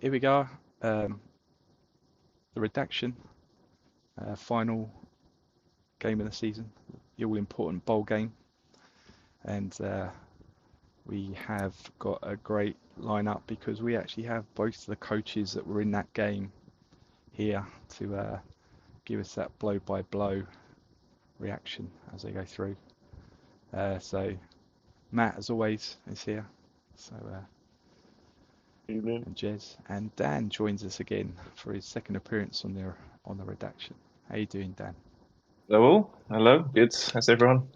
here we go. The Redaction final game of the season, the all-important bowl game, and we have got a great lineup because we actually have both the coaches that were in that game here to give us that blow-by-blow reaction as they go through. So Matt, as always, is here. So Evening. and Jez and Dan joins us again for his second appearance on the Redaction. How you doing, Dan? Hello, all. Hello. Good. How's everyone?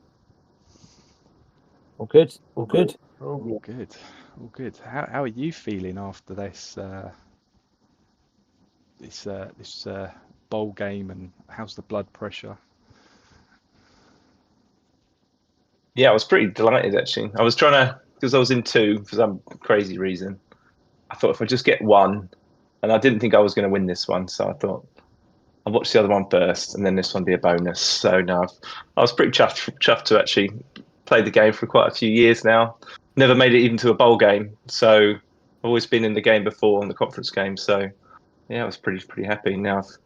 All good. All good. All good. All good. How are you feeling after this bowl game, and how's the blood pressure? Yeah, I was pretty delighted actually. I was trying to, because I was in two for some crazy reason. I thought if I just get one, and I didn't think I was going to win this one, so I thought I'll watch the other one first, and then this one be a bonus. So no, I was pretty chuffed to actually play the game for quite a few years now. Never made it even to a bowl game, so I've always been in the game before on the conference game. So yeah, I was pretty happy. Now I've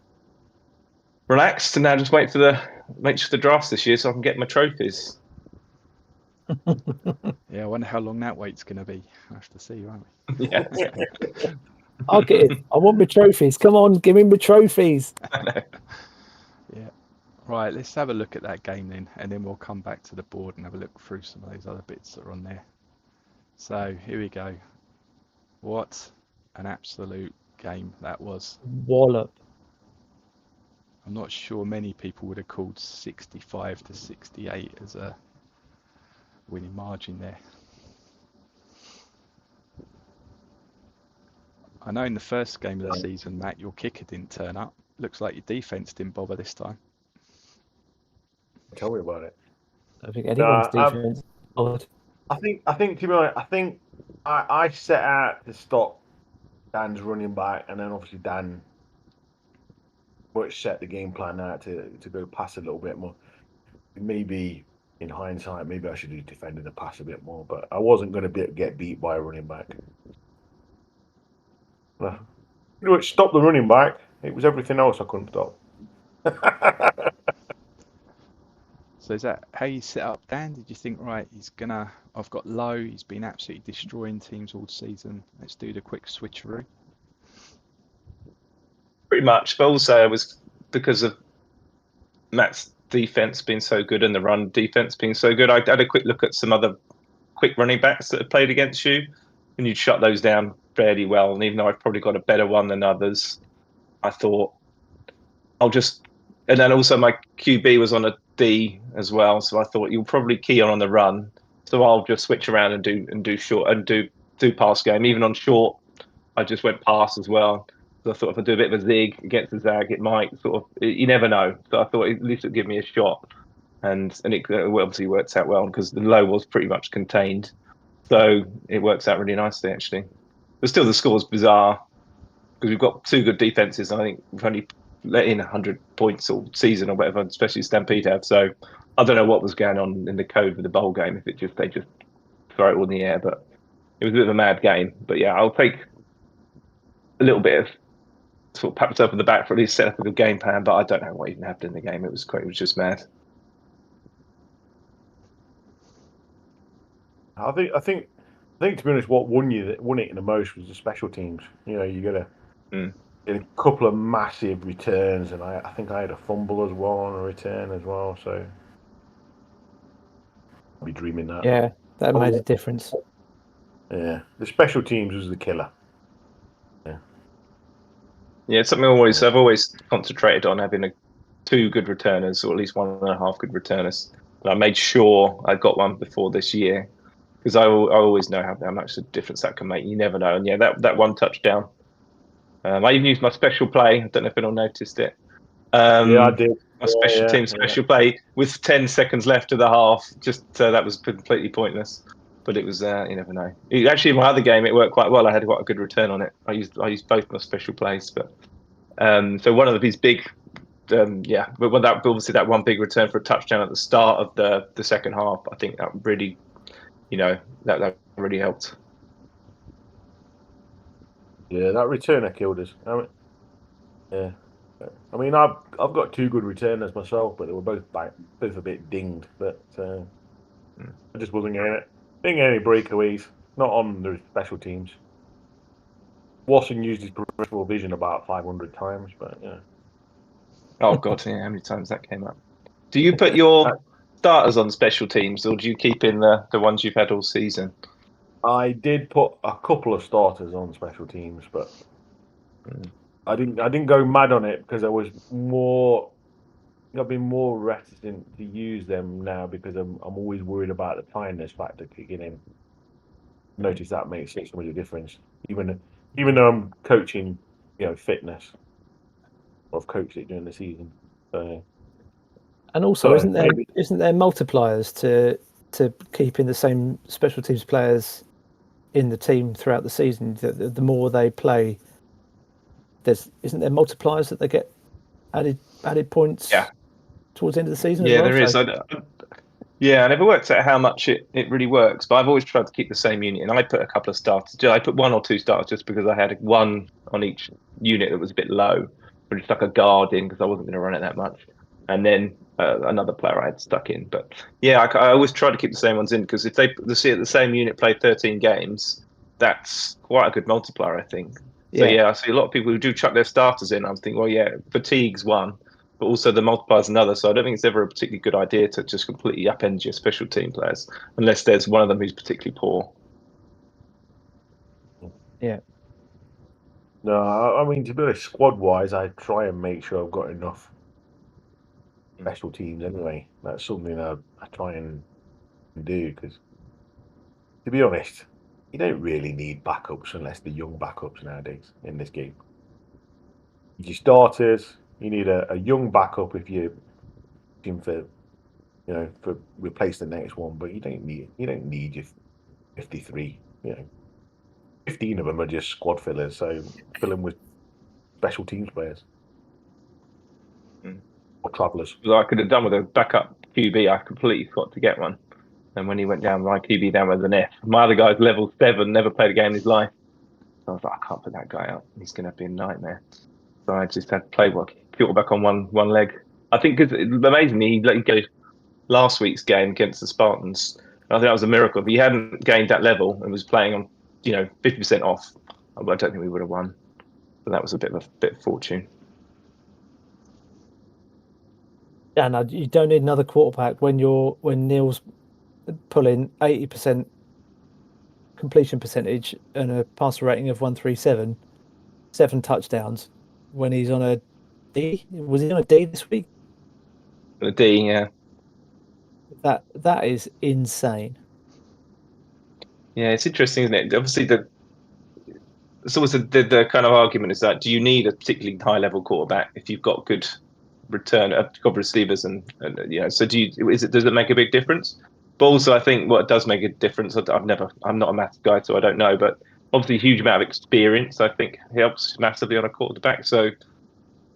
relaxed, and now just make sure the drafts this year so I can get my trophies. Yeah, I wonder how long that wait's going to be. I have to see, won't we? Yeah. I'll get it. I want my trophies. Come on, give me my trophies. Yeah. Right, let's have a look at that game then, and then we'll come back to the board and have a look through some of those other bits that are on there. So here we go. What an absolute game that was. Wallop. I'm not sure many people would have called 65-68 as a winning margin there. I know in the first game of the season, Matt, your kicker didn't turn up. Looks like your defense didn't bother this time. Tell me about it. I think anyone's defense. I think to be honest, I set out to stop Dan's running back, and then obviously Dan set the game plan out to go pass a little bit more. Maybe in hindsight, maybe I should have defended the pass a bit more, but I wasn't going to get beat by a running back. You know what? Stop the running back. It was everything else I couldn't stop. So is that how you set up, Dan? Did you think, right, I've got Low, he's been absolutely destroying teams all season. Let's do the quick switcheroo. Pretty much, but also it was because of Matt's defense being so good and the run defense being so good. I had a quick look at some other quick running backs that have played against you, and you'd shut those down fairly well. And even though I've probably got a better one than others, I thought and then also my QB was on a D as well, so I thought you'll probably key on the run. So I'll just switch around and do short and do pass game. Even on short, I just went pass as well. So I thought if I do a bit of a zig against the zag, it might you never know. So I thought at least it'd give me a shot, and it obviously works out well because the low was pretty much contained. So it works out really nicely actually. But still, the score's bizarre because we've got two good defenses. And I think we've only let in 100 points all season or whatever, especially Stampede have. So I don't know what was going on in the code for the bowl game. If they just throw it all in the air, but it was a bit of a mad game. But yeah, I'll take a little bit of sort of pat myself on the back for at least set up a good game plan. But I don't know what even happened in the game. It was just mad. I think to be honest, what won it in the most was the special teams. You know, you got a couple of massive returns, and I think I had a fumble as well on a return as well. So I'll be dreaming that. Yeah, that made a difference. Yeah, the special teams was the killer. Yeah, it's something I've always concentrated on having two good returners, or at least 1.5 good returners. And I made sure I got one before this year because I always know how much a difference that can make. You never know. And yeah, that one touchdown. I even used my special play. I don't know if anyone noticed it. Yeah, I did. My special play with 10 seconds left of the half. Just that was completely pointless. But it was, you never know. Actually, in my other game, it worked quite well. I had quite a good return on it. I used both my special plays. But so one of these big, but obviously that one big return for a touchdown at the start of the second half, I think that really, that really helped. Yeah, that returner killed us. Yeah. I mean, I've got two good returners myself, but they were both a bit dinged. But I just wasn't getting any breakaways. Not on the special teams. Watson used his peripheral vision about 500 times, but yeah. Oh God, yeah, how many times that came up? Do you put your starters on special teams, or do you keep in the ones you've had all season? I did put a couple of starters on special teams, but I didn't go mad on it because I've been more reticent to use them now because I'm always worried about the tiredness factor kicking in. Notice that makes such a difference. Even though I'm coaching, fitness, I've coached it during the season. So, And also, so isn't there maybe multipliers to keeping the same special teams players in the team throughout the season? The more they play, isn't there multipliers that they get added points towards the end of the season as well? There is. Yeah, I never worked out how much it really works, but I've always tried to keep the same unit. And I put a couple of starters. I put one or two starters just because I had one on each unit that was a bit low, but just stuck a guard in because I wasn't going to run it that much. And then another player I had stuck in. But yeah, I always try to keep the same ones in because if the same unit play 13 games, that's quite a good multiplier, I think. So yeah, I see a lot of people who do chuck their starters in. I'm thinking, well, yeah, fatigue's one, but also the multipliers another. So I don't think it's ever a particularly good idea to just completely upend your special team players unless there's one of them who's particularly poor. Yeah. No, I mean, to be honest, squad-wise, I try and make sure I've got enough special teams anyway. That's something I try and do because, to be honest, you don't really need backups unless they're young backups nowadays in this game. Your starters, you need a young backup if you're looking for, for replace the next one, but you don't need your 53. 15 of them are just squad fillers, so fill them with special teams players or travellers. I could have done with a backup QB. I completely forgot to get one. And when he went down, my QB down with an F. My other guy's level 7, never played a game in his life. So I was like, I can't put that guy up. He's going to be a nightmare. So I just had to play quarterback on one leg. I think because amazingly, he let you go last week's game against the Spartans. I think that was a miracle. If he hadn't gained that level and was playing on, 50% off, I don't think we would have won. So that was a bit of fortune. Yeah, no, you don't need another quarterback when Neil's pulling 80% completion percentage and a passer rating of 137, 7 touchdowns. When he's on a D, was he on a D this week? The D, yeah. That is insane. Yeah, it's interesting, isn't it? Obviously, it's always the kind of argument is that do you need a particularly high level quarterback if you've got good good receivers and so does it make a big difference? But also, I think what does make a difference, I'm not a maths guy, so I don't know, but obviously a huge amount of experience I think helps massively on a quarterback. So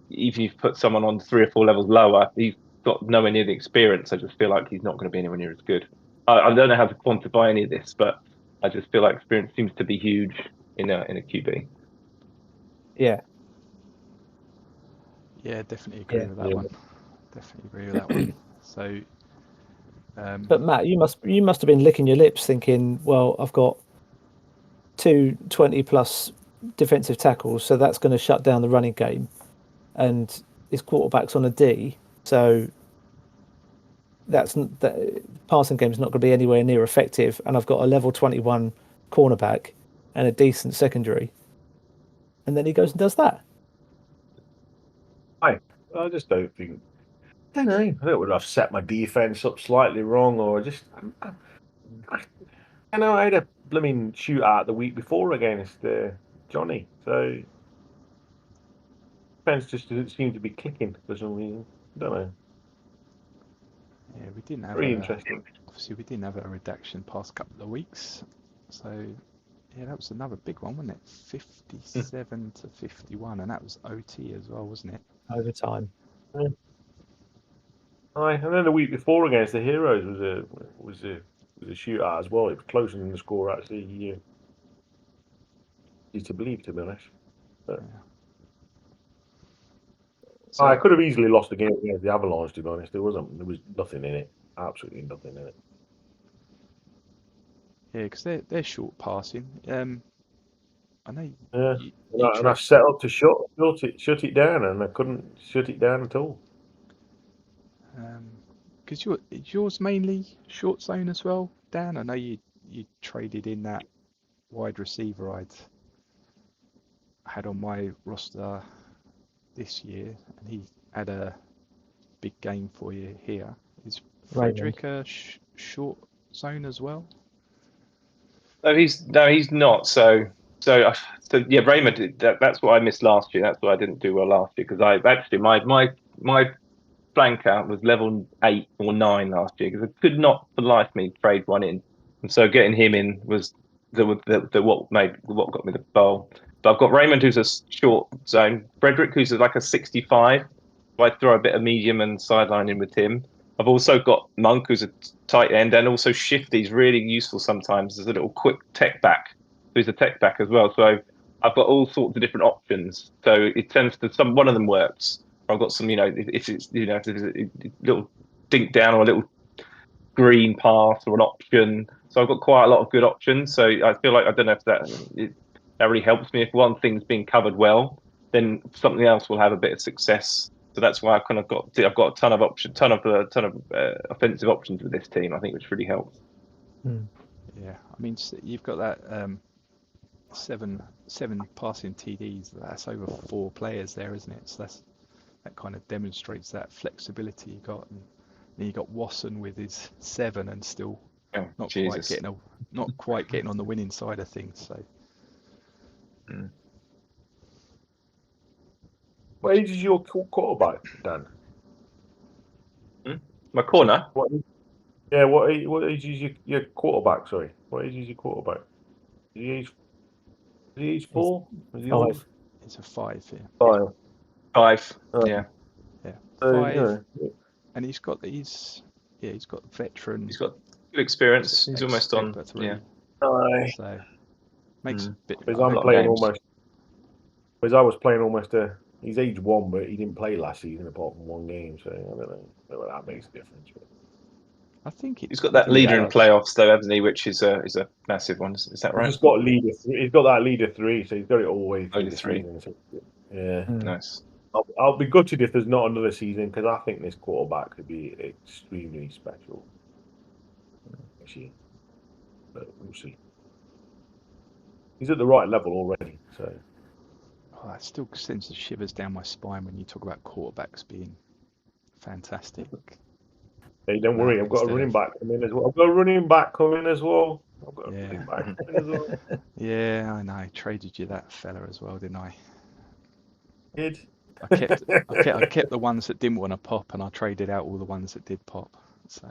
if you put someone on 3 or 4 levels lower, he's got nowhere near the experience. I just feel like he's not going to be anywhere near as good. I don't know how to quantify any of this, but I just feel like experience seems to be huge in a QB. Yeah. Yeah, definitely agree with that one. Definitely agree with that one. So, but Matt, you must have been licking your lips, thinking, well, I've got 2 20+ defensive tackles, so that's going to shut down the running game, and his quarterback's on a D, so that passing game is not going to be anywhere near effective, and I've got a level 21 cornerback and a decent secondary, and then he goes and does that. I just don't think. I don't know. I don't know whether I've set my defense up slightly wrong or just. I know I had a blooming shootout the week before against Johnny, so defense just doesn't seem to be clicking for some reason. I don't know. Yeah, we didn't have Very interesting. Obviously, we didn't have a redaction past couple of weeks, so yeah, that was another big one, wasn't it? 57 to 51, and that was OT as well, wasn't it? Overtime. Yeah. Aye, and then the week before against the Heroes was a shootout as well. It was closer than the score actually. Easy to believe, to be honest. But Yeah. I So could have easily lost the game against the Avalanche. To be honest, there was nothing in it. Absolutely nothing in it. yeah, because they're short passing. I know Yeah, you and I set up to shut it down, and I couldn't shut it down at all. because yours mainly short zone as well, Dan. I know you traded in that wide receiver I had on my roster this year, and he had a big game for you here. Is Frederick a short zone as well? No, he's not. So yeah, Raymond did that. That's what I missed last year. That's why I didn't do well last year, because I actually my flanker was level 8 or 9 last year, because I could not for life me trade one in, and so getting him in was the what got me the bowl. But I've got Raymond, who's a short zone, Frederick, who's like a 65. So I throw a bit of medium and sideline in with him. I've also got Monk, who's a tight end, and also Shifty's really useful sometimes as a little quick tech back, who's a tech back as well. So I've got all sorts of different options. So it tends to one of them works. I've got some, if it's if there's a little dink down or a little green pass or an option. So I've got quite a lot of good options. So I feel like, I don't know if that really helps me. If one thing's being covered well, then something else will have a bit of success. So that's why I've got a ton of offensive options with this team, I think, which really helps. Yeah, I mean, you've got that seven passing TDs. That's over 4 players there, isn't it? So that kind of demonstrates that flexibility you got. And then you got Wasson with his 7 and still not quite getting on the winning side of things. So. What age is your quarterback, Dan? My corner? What age is your quarterback? Sorry, what age is your quarterback? Is he age 4? Is he 5. It's a 5 here. 5. Yeah. Yeah, So, 5. And he's got veteran. He's got good experience. He's almost on. Yeah. So makes a bit. Because I'm playing almost. Because I was playing almost he's age 1, but he didn't play last season apart from 1 game. So I don't know whether that makes a difference. I think he's got that leader in playoffs, though, hasn't he? Which is a massive one. Is that right? He's got leader. He's got that leader 3, so he's got it all the way through the 3. season. So, yeah, nice. I'll be gutted if there's not another season, because I think this quarterback could be extremely special. Actually, but we'll see. He's at the right level already. So. That still sends the shivers down my spine when you talk about quarterbacks being fantastic. Hey, don't worry, I've got a running back coming as well. I've got a running back coming as well. Yeah, I know. I traded you that fella as well, didn't I? Did. I kept the ones that didn't want to pop, and I traded out all the ones that did pop. So.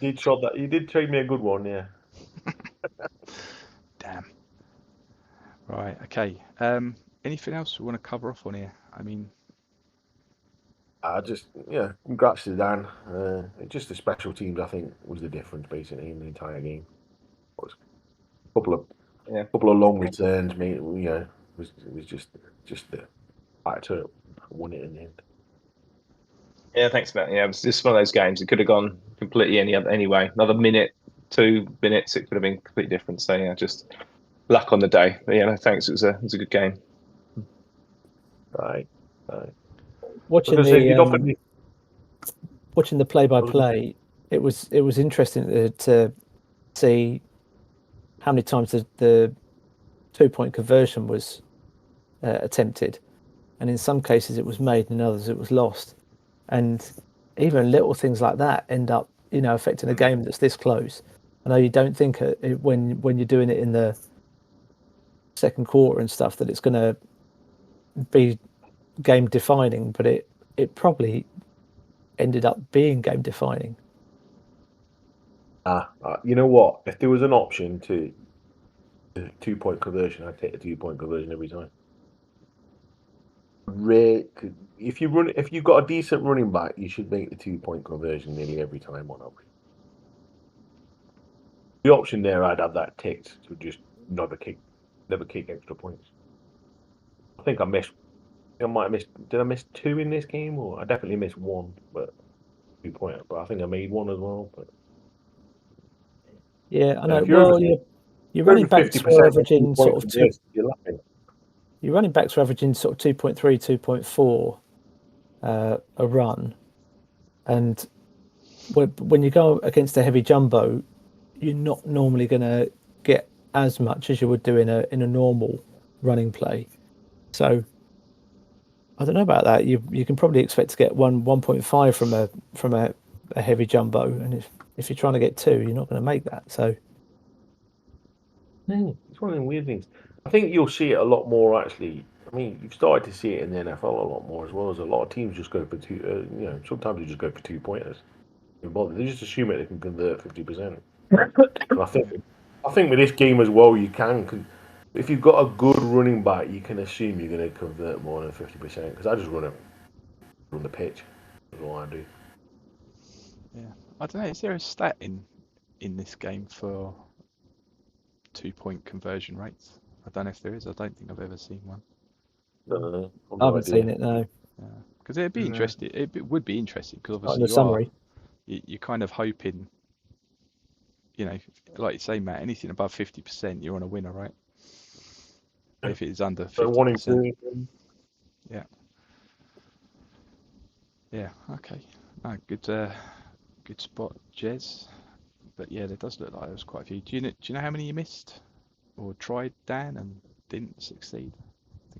You did trade me a good one, yeah. Damn. Right. Okay. Anything else we want to cover off on here? I mean, congrats to Dan. Just the special teams, I think, was the difference basically in the entire game. It was a couple of long returns, mate. It was just the factor won it in the end. Yeah, thanks, Matt. Yeah, it was just one of those games. It could have gone completely any way. Another minute, 2 minutes, it could have been completely different. So yeah, just luck on the day. But yeah, thanks. It was a good game. Right. Watching the play-by-play, it was interesting to see how many times the 2-point conversion was attempted, and in some cases it was made, and in others it was lost. And even little things like that end up, affecting a game that's this close. I know you don't think when you're doing it in the second quarter and stuff that it's going to be game defining, but it probably ended up being game defining. You know what? If there was an option to 2-point conversion, I'd take a 2-point conversion every time. If you've got a decent running back, you should make the 2-point conversion nearly every time on average. The option there, I'd have that ticked to just never kick extra points. I think I missed. I might have missed. Did I miss 2 in this game? Or I definitely missed 1, but 2-pointer. But I think I made 1 as well. But Yeah, I know. if you're Well, over, your over running backs 50%, were averaging sort of two. You're laughing. Your running backs were averaging sort of 2.3, 2.4 a run, and when you go against a heavy jumbo, you're not normally going to get as much as you would do in a normal running play. So I don't know about that. You can probably expect to get 1.5 from a heavy jumbo, and if you're trying to get 2, you're not going to make that. So It's one of the weird things. I think you'll see it a lot more, actually. I mean, you've started to see it in the NFL a lot more, as well as a lot of teams just go for 2. Sometimes they just go for 2-pointers. They just assume that they can convert 50%. And I think with this game as well, you can. If you've got a good running back, you can assume you're going to convert more than 50%. Because I just run the pitch. That's all I do. Yeah, I don't know. Is there a stat in this game for 2-point conversion rates? I don't know if there is. I don't think I've ever seen one. I haven't seen it, no. Because it'd be interesting. It would be interesting because Not in obviously the summary. you're kind of hoping, like you say, Matt, anything above 50%, you're on a winner, right? If it is under So 1 in 50%. 2. Yeah. Okay. No, good spot, Jez. But yeah, there does look like there was quite a few. Do you know how many you missed or tried, Dan, and didn't succeed?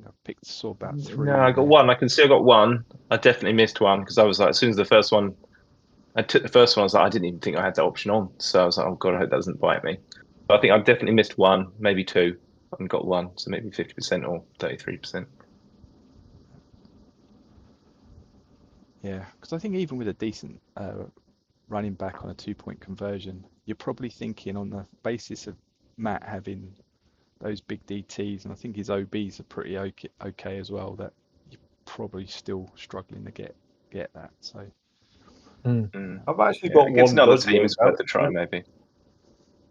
I think I saw about 3. No, I got 1. I can see I got 1. I definitely missed 1 because I was like, as soon as the first one, I took the first one, I was like, I didn't even think I had that option on. So I was like, oh God, I hope that doesn't bite me. But I think I've definitely missed 1, maybe 2, and got 1. So maybe 50% or 33%. Yeah, because I think even with a decent running back on a 2-point conversion, you're probably thinking on the basis of Matt having those big DTs, and I think his OBs are pretty okay as well, that you're probably still struggling to get that. So I've actually got against 1 another dodgy. team, it's worth a try, maybe.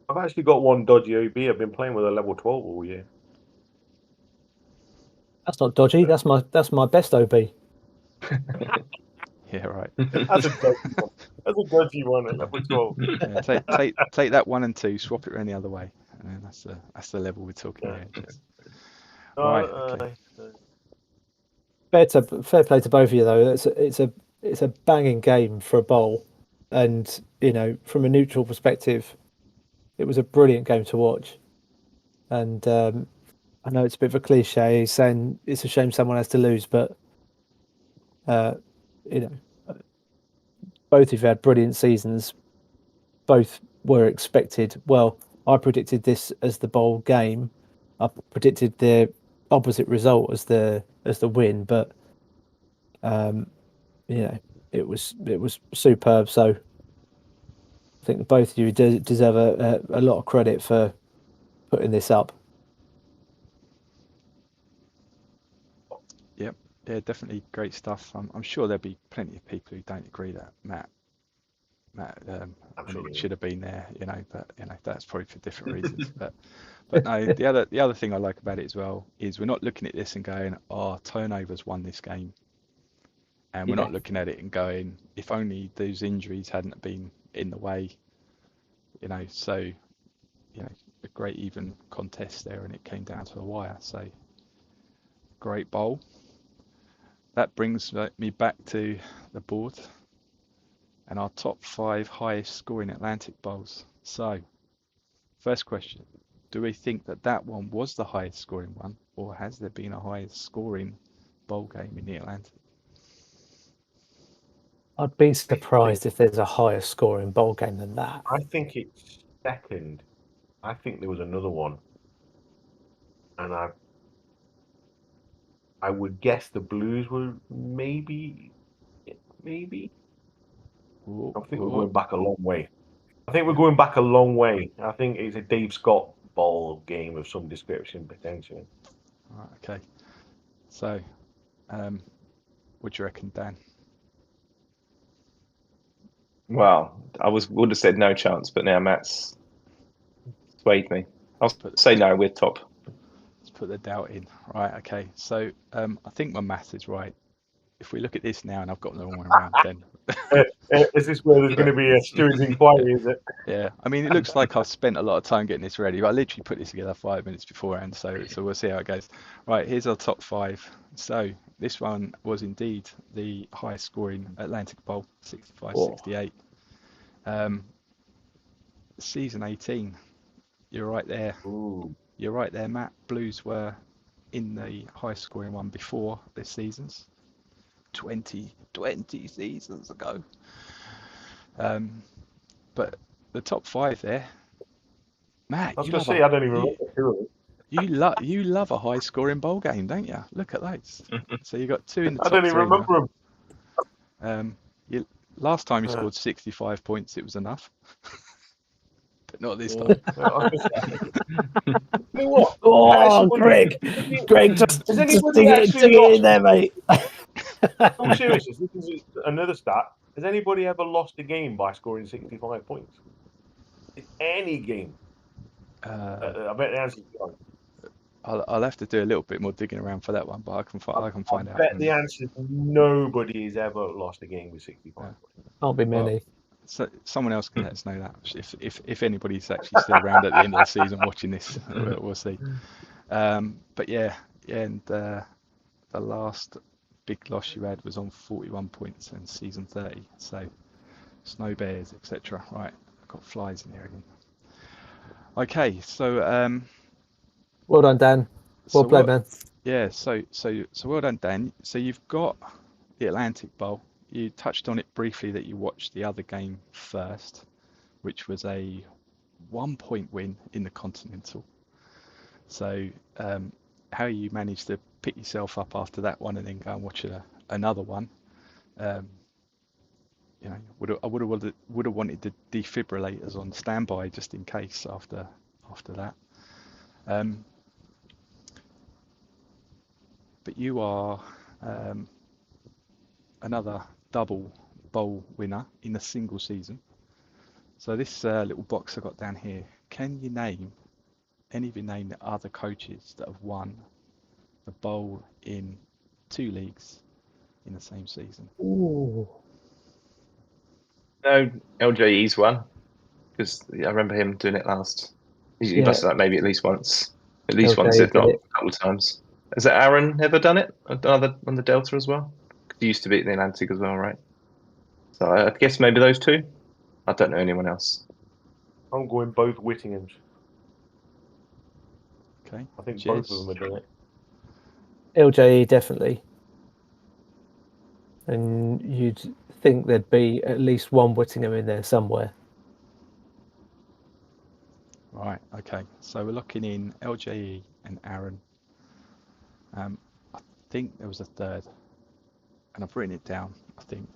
I've actually got 1 dodgy OB. I've been playing with a level 12 all year. That's not dodgy. That's my best OB. yeah, right. That's a dodgy one. That's a dodgy one at level 12. Yeah, take that 1 and 2, swap it around the other way, and then that's the level we're talking here. Right. Okay. Fair play to both of you though. It's a banging game for a bowl, and from a neutral perspective, it was a brilliant game to watch. And I know it's a bit of a cliche saying it's a shame someone has to lose, but both of you had brilliant seasons. Both were expected. Well, I predicted this as the bowl game. I predicted the opposite result as the win, but it was superb. So I think both of you deserve a lot of credit for putting this up. Yep. Yeah, definitely great stuff. I'm sure there'll be plenty of people who don't agree that Matt should have been there, but that's probably for different reasons. But no, the other thing I like about it as well is we're not looking at this and going, turnovers won this game, and we're not looking at it and going, if only those injuries hadn't been in the way, So a great even contest there, and it came down to a wire. So great bowl. That brings me back to the board and our top 5 highest scoring Atlantic Bowls. So, first question, do we think that one was the highest scoring one, or has there been a highest scoring bowl game in the Atlantic? I'd be surprised if there's a higher scoring bowl game than that. I think it's second. I think there was another one, and I would guess the Blues were maybe. Ooh, I think we're going back a long way. I think it's a Dave Scott ball game of some description, potentially. Right, okay. So, what do you reckon, Dan? Well, I would have said no chance, but now Matt's swayed me. I'll say no, we're top. Let's put the doubt in. Right, okay. So I think my math is right. If we look at this now and I've got the wrong one around, then Is this where there's going to be a Stewie's inquiry? Is it? yeah. I mean, it looks like I've spent a lot of time getting this ready, but I literally put this together 5 minutes beforehand, so we'll see how it goes. Right, here's our top 5. So this one was indeed the highest scoring Atlantic Bowl, 65-68. Season 18, you're right there. Ooh. You're right there, Matt. Blues were in the highest scoring one before this season's. 20 seasons ago. But the top 5 there, Matt, I was you going to love say, I don't even remember two of them. you love a high scoring bowl game, don't you? Look at those. So you got 2 in the I top don't even 3 now. remember them. Last time you scored 65 points, it was enough. But not this time. You know what? Oh, Greg, just Has dig anybody it actually in there, mate. I'm serious. This is another stat. Has anybody ever lost a game by scoring 65 points? In any game? I bet the answer is no. I'll have to do a little bit more digging around for that one, but I can find I out. bet the answer is nobody has ever lost a game with 65 points. Can't be many. So someone else can let us know that if anybody's actually still around at the end of the season watching this, we'll see. But yeah, and the last big loss you had was on 41 points in season 30. So snow bears, etc. Right, I've got flies in here again. Okay, so Well done, Dan. Well played, man. Yeah, so well done, Dan. So you've got the Atlantic Bowl. You touched on it briefly that you watched the other game first, which was a 1-point win in the Continental. So how you managed to pick yourself up after that one and then go and watch another one, you know, I would have wanted the defibrillators on standby just in case after that. But you are another double bowl winner in a single season. So this little box I got down here, can you name any of you name the other coaches that have won the bowl in 2 leagues in the same season? Ooh. No, LJE's one, because I remember him doing it last. He must have done it maybe at least once, LJE if not did a couple of times. Has Aaron ever done it on the Delta as well? Because he used to be at the Atlantic as well, right? So I guess maybe those 2. I don't know anyone else. I'm going both Whittinghams. Okay. I think Jez? both of them are doing it. LJE definitely. And you'd think there'd be at least one Whittingham in there somewhere. Right, okay. So we're locking in LJE and Aaron. I think there was a third, and I've written it down, I think.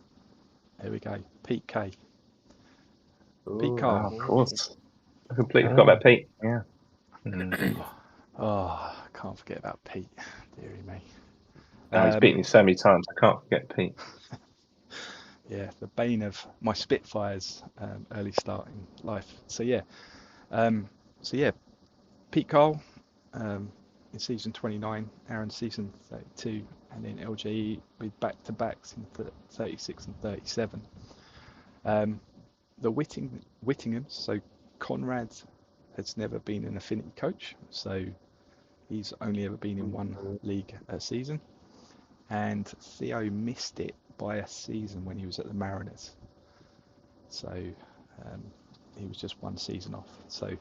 Here we go. Pete K. Pete Carl. Oh, of course. I completely forgot about Pete. Yeah. Oh, I can't forget about Pete. Deary me. He's beaten me so many times. I can't forget Pete. Yeah, the bane of my Spitfires early start in life. So yeah, Pete Cole in season 29, Aaron season 32, and then LJE with back-to-backs in 36 and 37. The Whittinghams, so Conrad has never been an affinity coach, so he's only ever been in one league a season, and Theo missed it by a season when he was at the Mariners, so he was just one season off. So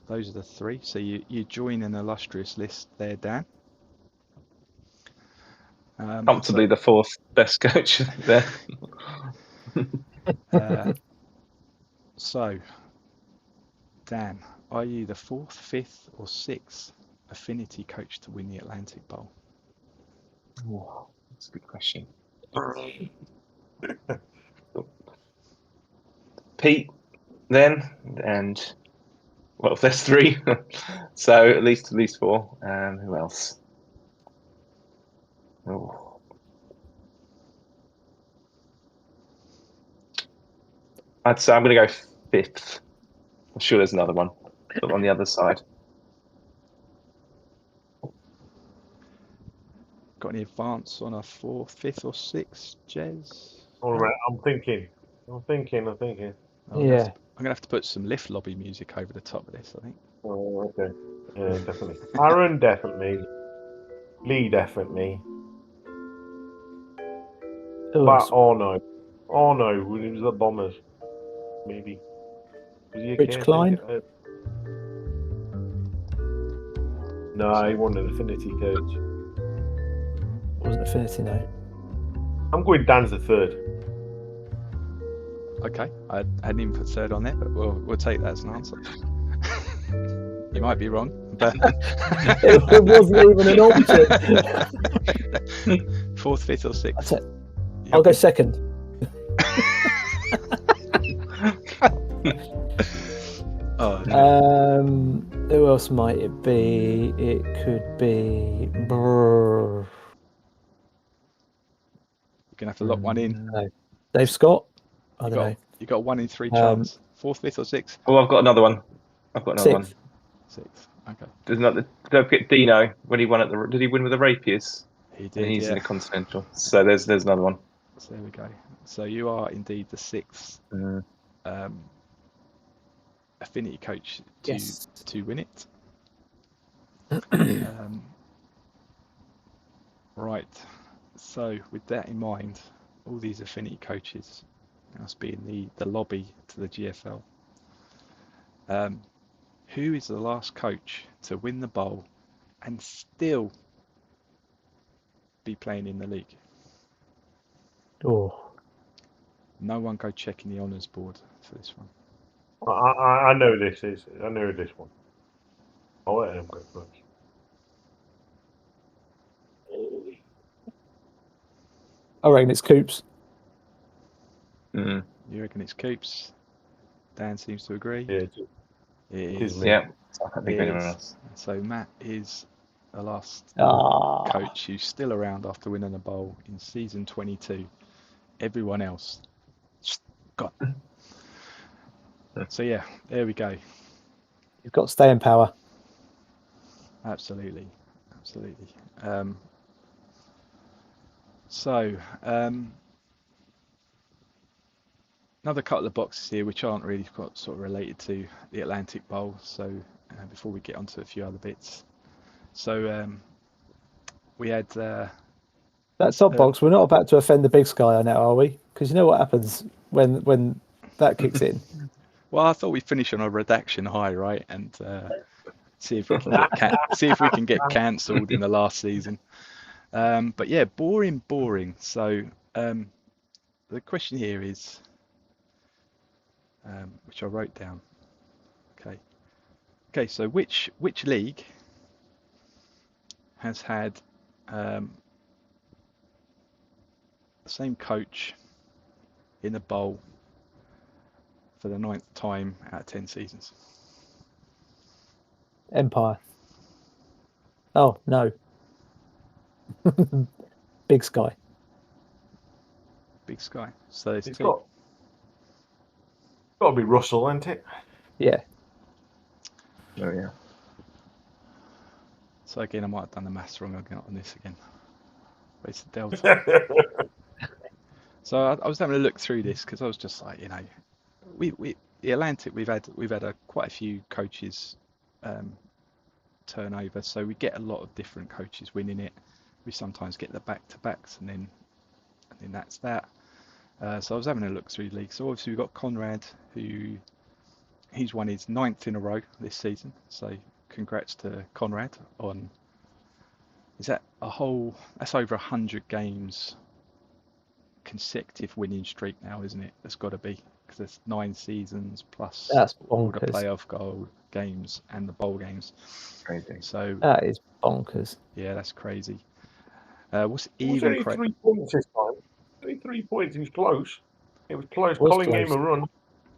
those are the 3. So you join an illustrious list there, Dan. Comfortably the 4th best coach there. So Dan, are you the 4th, 5th, or 6th affinity coach to win the Atlantic Bowl? Oh, that's a good question. Pete, then, and well, there's 3, so at least 4. Who else? Oh. I'd say I'm going to go 5th. I'm sure there's another one, but on the other side. got any advance on a 4th, 5th, or 6th, Jez? All right, I'm thinking. I'm Yeah. gonna have to put some lift lobby music over the top of this, I think. Oh, okay. Yeah, definitely. Aaron, definitely. Lee, definitely. Who But else? oh no, it was the Bombers. Maybe. Was he a Rich Klein? caretaker? No, he wasn't an affinity coach. Wasn't Affinity, no. I'm going Dan's the third. Okay, I hadn't even put third on there, but we'll take that as an answer. You might be wrong, but It wasn't even an option. 4th, 5th, or 6th. I'll go second. Oh, no. Who else might it be? It could be. You're gonna have to lock one in. No. Dave Scott? I don't know. You got 1 in 3 chance. 4th, 5th, or 6th? Oh, I've got another one. 6th. 6th. Okay. There's another. Don't forget Dino when he won at the. Did he win with the Rapiers? He did. And he's Yeah. in the Continental. So there's another one. So there we go. So you are indeed the 6th affinity coach to win it. Right. So with that in mind, all these affinity coaches must be in the lobby to the GFL. Who is the last coach to win the bowl and still be playing in the league? Oh. No one go checking the honours board for this one. I know this is. I know this one. I'll let him go first. I reckon it's Coops. Mm. You reckon it's Coops? Dan seems to agree. Yeah, It is. Yeah. I can't think of It anyone is. else. So Matt is the last Ah. coach who's still around after winning the bowl in season 22. Everyone else gone. So yeah, there we go. You've got staying power. Absolutely. Another couple of boxes here which aren't really sort of related to the Atlantic Bowl. So before we get onto a few other bits, so we had That top box. We're not about to offend the big sky now, are we? Because you know what happens when that kicks in. Well, I thought we'd finish on a redaction high, right, and see if we can get cancelled in the last season. But yeah, boring. So the question here is, which I wrote down. Okay. So which league has had the same coach in the bowl for the 9th time out of 10 seasons? Empire. Oh no. Big Sky. Big Sky. So it's got to be Russell, isn't it? Yeah. Oh yeah. So again, I might have done the maths wrong on this again. But it's the delta. So I was having a look through this because I was just like, we the Atlantic we've had quite a few coaches turnover, so we get a lot of different coaches winning it. We sometimes get the back-to-backs, and then that's that. So I was having a look through the league. So obviously we've got Conrad, he's won his 9th in a row this season. So congrats to Conrad on. That's over 100 games consecutive winning streak now, isn't it? That's got to be, because there's 9 seasons plus all the playoff games and the bowl games. Crazy. So that is bonkers. Yeah, that's crazy. What's even only 3 points this time? Only 3 points. It was close. It was close. Colin gave him a run.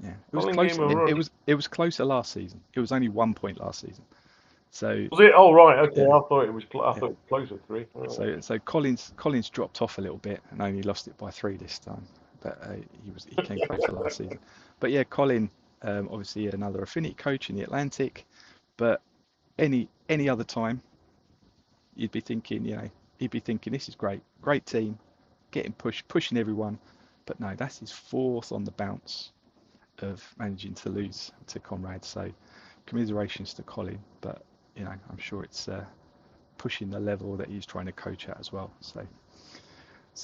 Yeah, it was close. It was closer last season. It was only 1 point last season. So was it? Oh right, okay. Yeah. I thought it was. I thought it was close at 3. Oh. So Collins dropped off a little bit and only lost it by 3 this time. But he came closer last season. But yeah, Colin, obviously another affinity coach in the Atlantic. But any other time, you'd be thinking, he'd be thinking, this is great team, pushing everyone. But no, that's his 4th on the bounce of managing to lose to Conrad. So commiserations to Colin, but I'm sure it's pushing the level that he's trying to coach at as well. So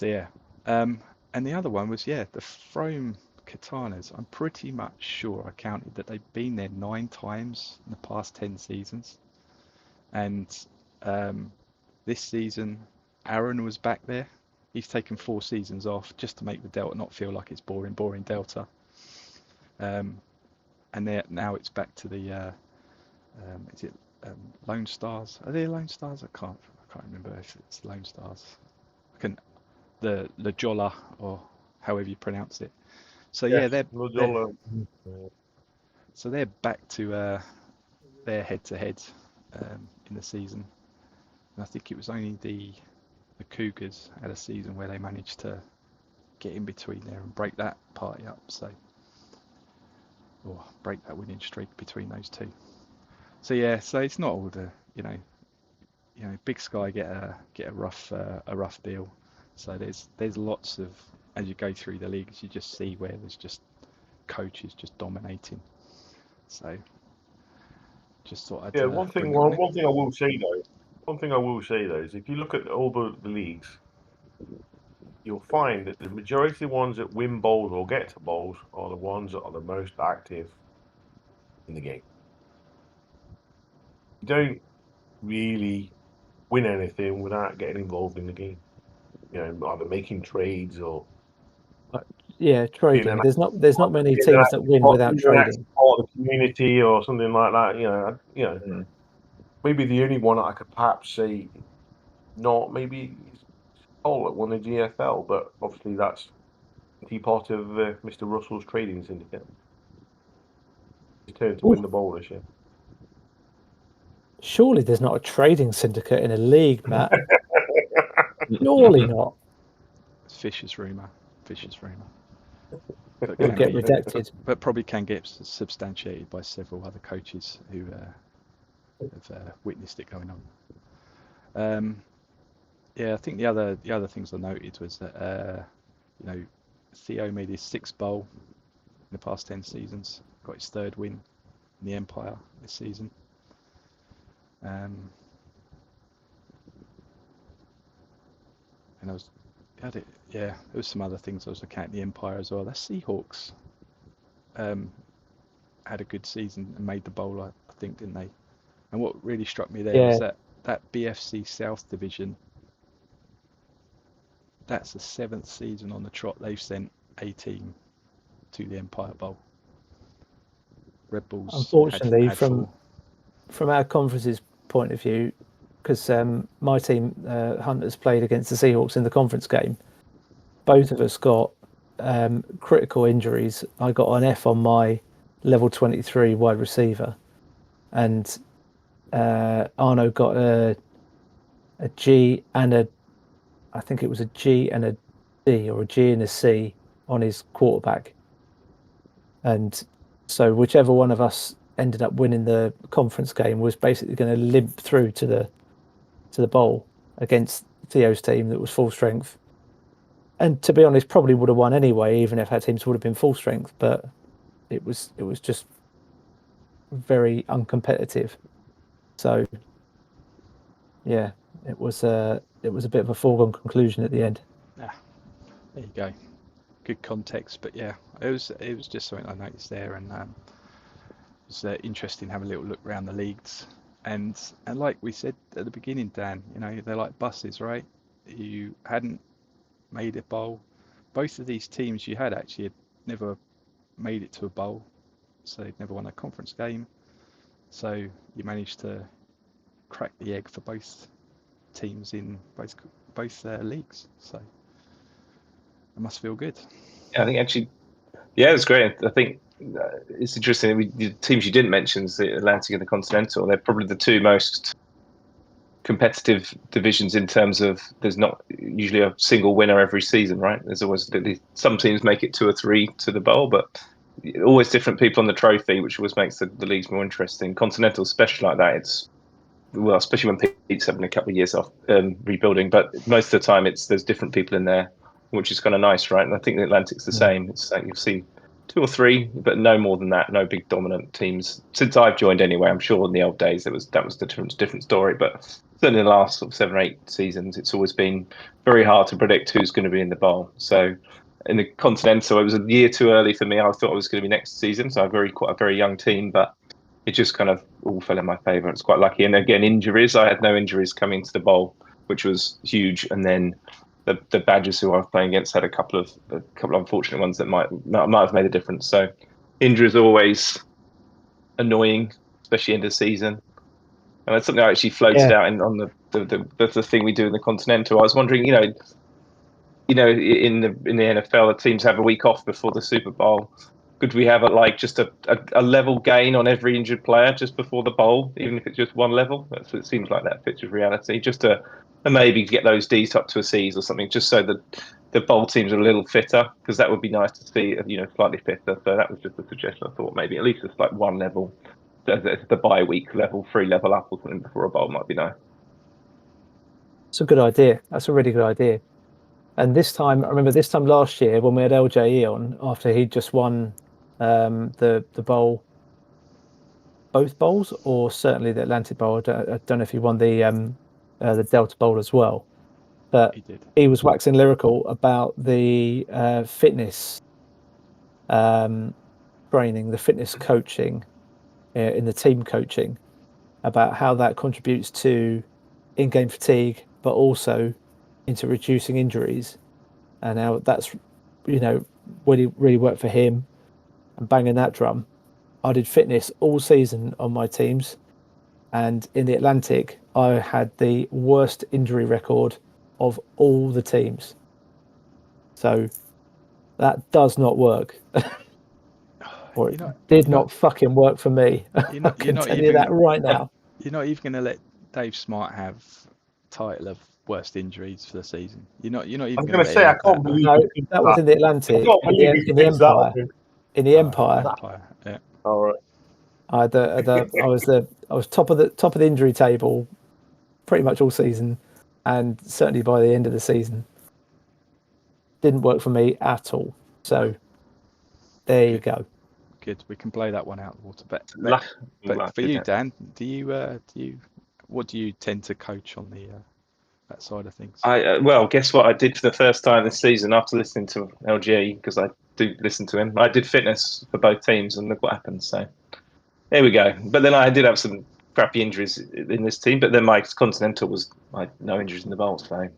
yeah. And the other one was the Frome Katanas. I'm pretty much sure I counted that they've been there 9 times in the past 10 seasons, and this season Aaron was back there. He's taken 4 seasons off just to make the Delta not feel like it's boring Delta. And now it's back to the is it Lone Stars? Are they Lone Stars? I can't remember if it's Lone Stars. The La Jolla, or however you pronounce it. So Yes, they're back to their head-to-head in the season. And I think it was only the Cougars had a season where they managed to get in between there and break that party up. So, or break that winning streak between those two. So so it's not all the Big Sky get a rough deal. So there's lots of, as you go through the leagues, you just see where there's just coaches just dominating. So just thought I'd one thing I will say though is if you look at all the leagues, you'll find that the majority of the ones that win bowls or get to bowls are the ones that are the most active in the game. You don't really win anything without getting involved in the game. Either making trades or trading. There's not many teams that win without trading. Part of the community or something like that. Maybe the only one that I could perhaps say not maybe Cole that won the GFL, but obviously that's part of Mr. Russell's trading syndicate. His turn to win the bowl this year. Surely there's not a trading syndicate in a league, Matt. Surely not. It's Fisher's rumour. It'll get redacted. But probably can get substantiated by several other coaches who have witnessed it going on. I think the other things I noted was that Theo made his 6th bowl in the past 10 seasons, got his 3rd win in the Empire this season. And there was some other things I was looking at in the Empire as well. The Seahawks had a good season and made the bowl, I think, didn't they? And what really struck me there was that BFC South division. That's the 7th season on the trot they've sent a team to the Empire Bowl. Red Bulls. Unfortunately, from our conference's point of view, because my team, Hunters, played against the Seahawks in the conference game. Both of us got critical injuries. I got an F on my level 23 wide receiver, and Arno got a G and I think it was a G and a D, or a G and a C on his quarterback. And so whichever one of us ended up winning the conference game was basically going to limp through to the bowl against Theo's team that was full strength. And to be honest, probably would have won anyway, even if our teams would have been full strength. But it was just very uncompetitive. So yeah, it was a bit of a foregone conclusion at the end. There you go. Good context, but it was just something I noticed there, and it was interesting to have a little look around the leagues. And like we said at the beginning, Dan, they're like buses, right? You hadn't made a bowl. Both of these teams you had actually had never made it to a bowl, so they'd never won a conference game. So you managed to crack the egg for both teams in both leagues. So it must feel good. I think actually, it's great. I think it's interesting. The teams you didn't mention, the Atlantic and the Continental, they're probably the 2 most competitive divisions in terms of there's not usually a single winner every season, right? There's always some teams make it 2 or 3 to the bowl, but always different people on the trophy, which always makes the leagues more interesting. Continental, especially like that, it's well, especially when Pete's having a couple of years off rebuilding. But most of the time, there's different people in there, which is kind of nice, right? And I think the Atlantic's the same. It's like you'll see 2 or 3, but no more than that. No big dominant teams since I've joined. Anyway, I'm sure in the old days that was the different story. But certainly in the last sort of 7 or 8 seasons, it's always been very hard to predict who's going to be in the bowl. So in the Continental, it was a year too early for me. I thought it was going to be next season, so quite a very young team, but it just kind of all fell in my favour. It's quite lucky. And again, injuries. I had no injuries coming to the bowl, which was huge. And then the Badgers who I was playing against had a couple of unfortunate ones that might have made a difference. So injuries are always annoying, especially end of season. And that's something I actually floated out on the thing we do in the Continental. I was wondering, in the NFL, the teams have a week off before the Super Bowl. Could we have just a level gain on every injured player just before the bowl, even if it's just 1 level? It seems like that fits with reality. Just to maybe get those Ds up to a Cs or something, just so that the bowl teams are a little fitter, because that would be nice to see, slightly fitter. So that was just a suggestion. I thought maybe at least just like 1 level, the bye week level, 3 level up or something before a bowl might be nice. It's a good idea. That's a really good idea. And I remember this time last year when we had LJE on after he'd just won the bowl, both bowls, or certainly the Atlantic Bowl. I don't know if he won the Delta Bowl as well, but He did. he was waxing lyrical about the fitness training, the fitness coaching in the team coaching, about how that contributes to in-game fatigue, but also into reducing injuries, and how that's really worked for him. And banging that drum, I did fitness all season on my teams, and in the Atlantic, I had the worst injury record of all the teams. So that does not work. Or it did not fucking work for me. I can tell you that right now. You're not even going to let Dave Smart have title of worst injuries for the season. You're not even I'm going to say, I can't believe that was in the Atlantic. In the Empire. In the Empire. Yeah. All right. I was top of the injury table pretty much all season, and certainly by the end of the season, didn't work for me at all. So there you go. Good. We can blow that one out of the water. But for isn't you, it? Dan, what do you tend to coach on the that side of things? Well, guess what I did for the first time this season after listening to LGE, because I do listen to him. I did fitness for both teams, and look what happened. So there we go. But then I did have some crappy injuries in this team. But then my Continental was no injuries in the bowl. So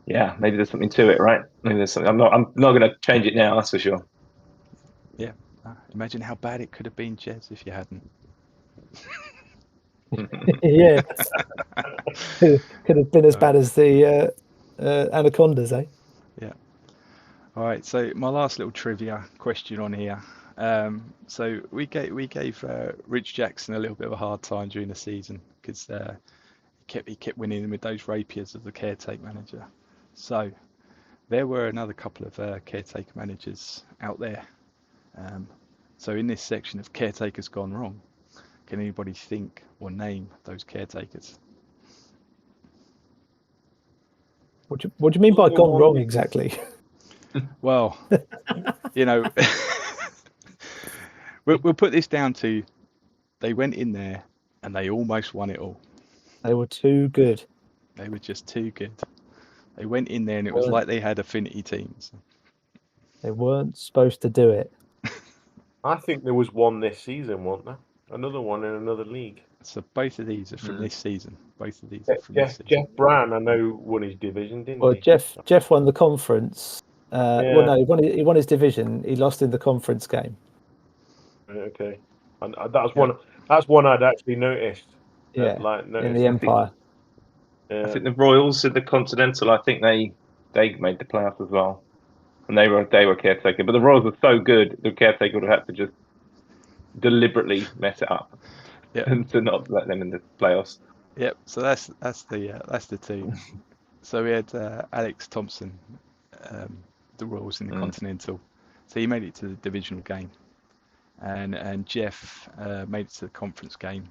yeah, maybe there's something to it, right? Maybe there's something. I'm not going to change it now. That's for sure. Yeah. Imagine how bad it could have been, Jez, if you hadn't. Yeah. Could have been as bad as the Anacondas, eh? Yeah. All right. So my last little trivia question on here. So we gave Rich Jackson a little bit of a hard time during the season because he kept winning with those rapiers of the caretaker manager. So there were another couple of caretaker managers out there. So in this section of caretakers gone wrong, can anybody think or name those caretakers? What do you mean by gone wrong exactly? Well, we'll put this down to they went in there and they almost won it all. They were too good. They were just too good. They went in there and it was like they had affinity teams. They weren't supposed to do it. I think there was one this season, wasn't there? Another one in another league. So both of these are from this season. Both of these are from this season. Jeff Brown, I know, won his division, didn't he? Jeff won the conference. Well, no, he won his division. He lost in the conference game. Okay, and that's one. That's one I'd actually noticed. Yeah, in the Empire. I think the Royals in the Continental. I think they made the playoffs as well, and they were caretaker. But the Royals were so good, the caretaker would have had to just deliberately mess it up, and to not let them in the playoffs. Yep. So that's the two. So we had Alex Thompson, the Royals in the Continental. So he made it to the divisional game, and Jeff made it to the conference game,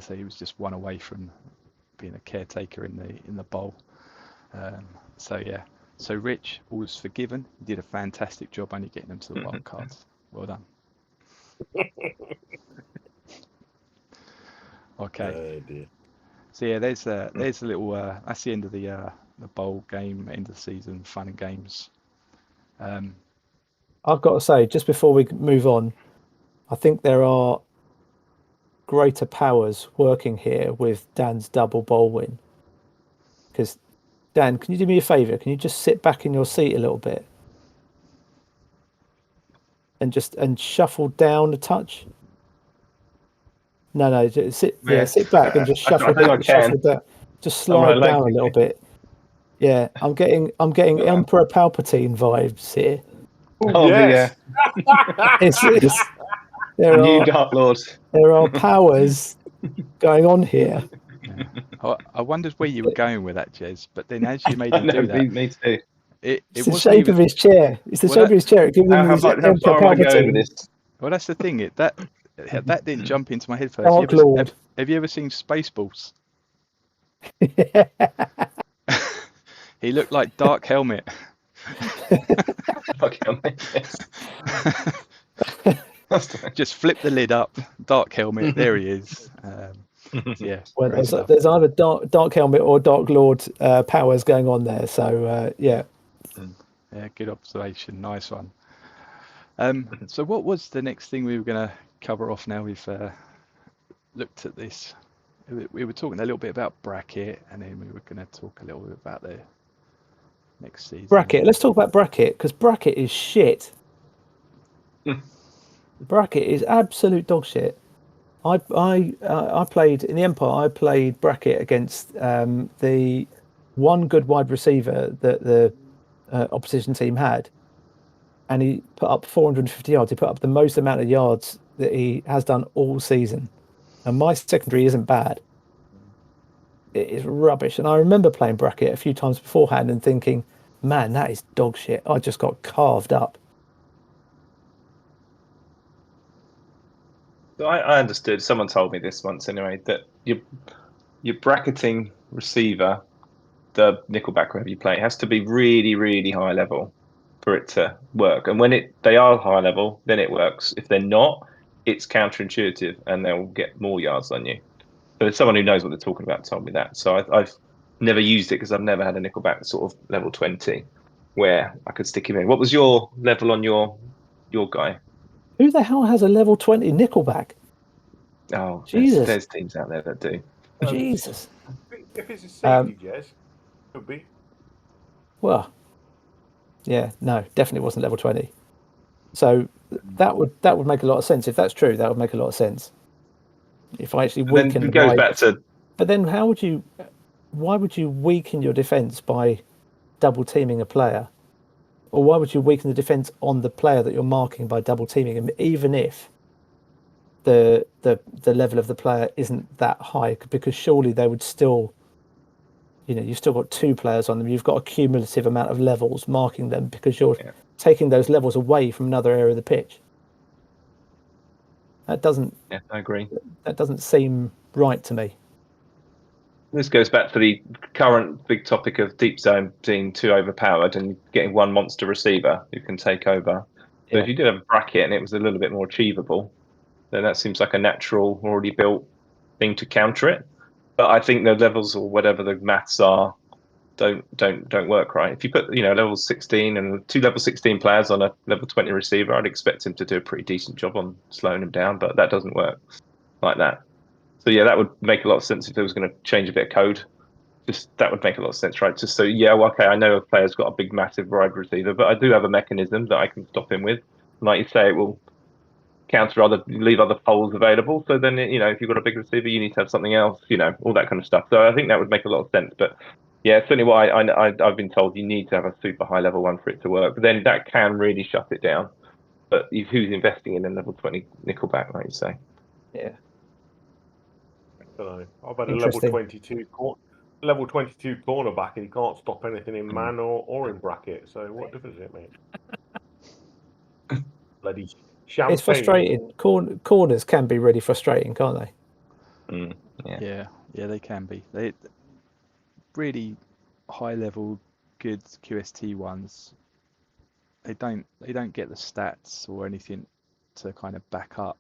So he was just one away from being a caretaker in the bowl. So yeah. So Rich, all was forgiven. You did a fantastic job only getting them to the wild cards. Well done. Okay. Oh dear. So yeah, there's a little. That's the end of the bowl game, end of the season, fun and games. I've got to say, just before we move on, I think there are greater powers working here with Dan's double bowl win. Because Dan, can you do me a favour? Can you just sit back in your seat a little bit and shuffle down a touch? No, sit back and just shuffle down. Shuffle down. Just slide down a little bit. Yeah, I'm getting Emperor Palpatine vibes here. Oh yes. New Dark Lord. There are powers going on here. Yeah. I wondered where you were going with that, Jez, but then as you made him do that, me too. It's the shape of his chair. It's the shape of his chair. It gives him his Emperor Palpatine. Well, that's the thing. That didn't jump into my head first. Have you ever seen Spaceballs? He looked like Dark Helmet. Dark Helmet. Just flip the lid up. Dark Helmet. There he is. Yeah. Well, there's either Dark Helmet or Dark Lord powers going on there. So yeah. Yeah. Good observation. Nice one. So what was the next thing we were going to cover off? Now we've looked at this. We were talking a little bit about bracket, and then we were going to talk a little bit about the next season. Bracket. Let's talk about bracket, because bracket is shit. Bracket is absolute dog shit. I played in the Empire. I played bracket against the one good wide receiver that the opposition team had, and he put up 450 yards. He put up the most amount of yards that he has done all season. And my secondary isn't bad. It is rubbish. And I remember playing bracket a few times beforehand and thinking, man, that is dog shit. I just got carved up. So I understood. Someone told me this once anyway, that your bracketing receiver, the nickelback, wherever you play, has to be really, really high level for it to work. And when they are high level, then it works. If they're not, it's counterintuitive and they'll get more yards on you. But someone who knows what they're talking about told me that. So I've never used it because I've never had a nickelback sort of level 20 where I could stick him in. What was your level on your guy? Who the hell has a level 20 nickelback? Oh, Jesus. There's teams out there that do. Jesus. If it's a safety, Jez, could be. Well, yeah, no, definitely wasn't level 20. So that would make a lot of sense. If that's true, that would make a lot of sense. If I actually weaken then it goes back to. But then why would you weaken your defense by double teaming a player? Or why would you weaken the defense on the player that you're marking by double teaming him, even if the level of the player isn't that high? Because surely they would still, you've still got two players on them. You've got a cumulative amount of levels marking them because you're taking those levels away from another area of the pitch. That doesn't. Yeah, I agree. That doesn't seem right to me. This goes back to the current big topic of deep zone being too overpowered and getting one monster receiver who can take over. So if you did have a bracket and it was a little bit more achievable, then that seems like a natural, already built thing to counter it. But I think the levels or whatever the maths are don't work right. If you put level 16 and two level 16 players on a level 20 receiver, I'd expect him to do a pretty decent job on slowing him down, but that doesn't work like that. So yeah, that would make a lot of sense if it was going to change a bit of code. That would make a lot of sense, right? Just so okay, I know a player's got a big, massive wide receiver, but I do have a mechanism that I can stop him with. Like you say, it will leave other poles available. So then, if you've got a big receiver, you need to have something else, all that kind of stuff. So I think that would make a lot of sense. But yeah, certainly what I've been told, you need to have a super high level one for it to work. But then that can really shut it down. But who's investing in a level 20 nickelback, like you say? Yeah. I don't know. I've had a level 22 cornerback, and he can't stop anything in man or in bracket. So what difference does it make? Bloody champagne. It's frustrating. Corners can be really frustrating, can't they? Yeah. Yeah, they can be. They really high level, good QST ones. They don't get the stats or anything to kind of back up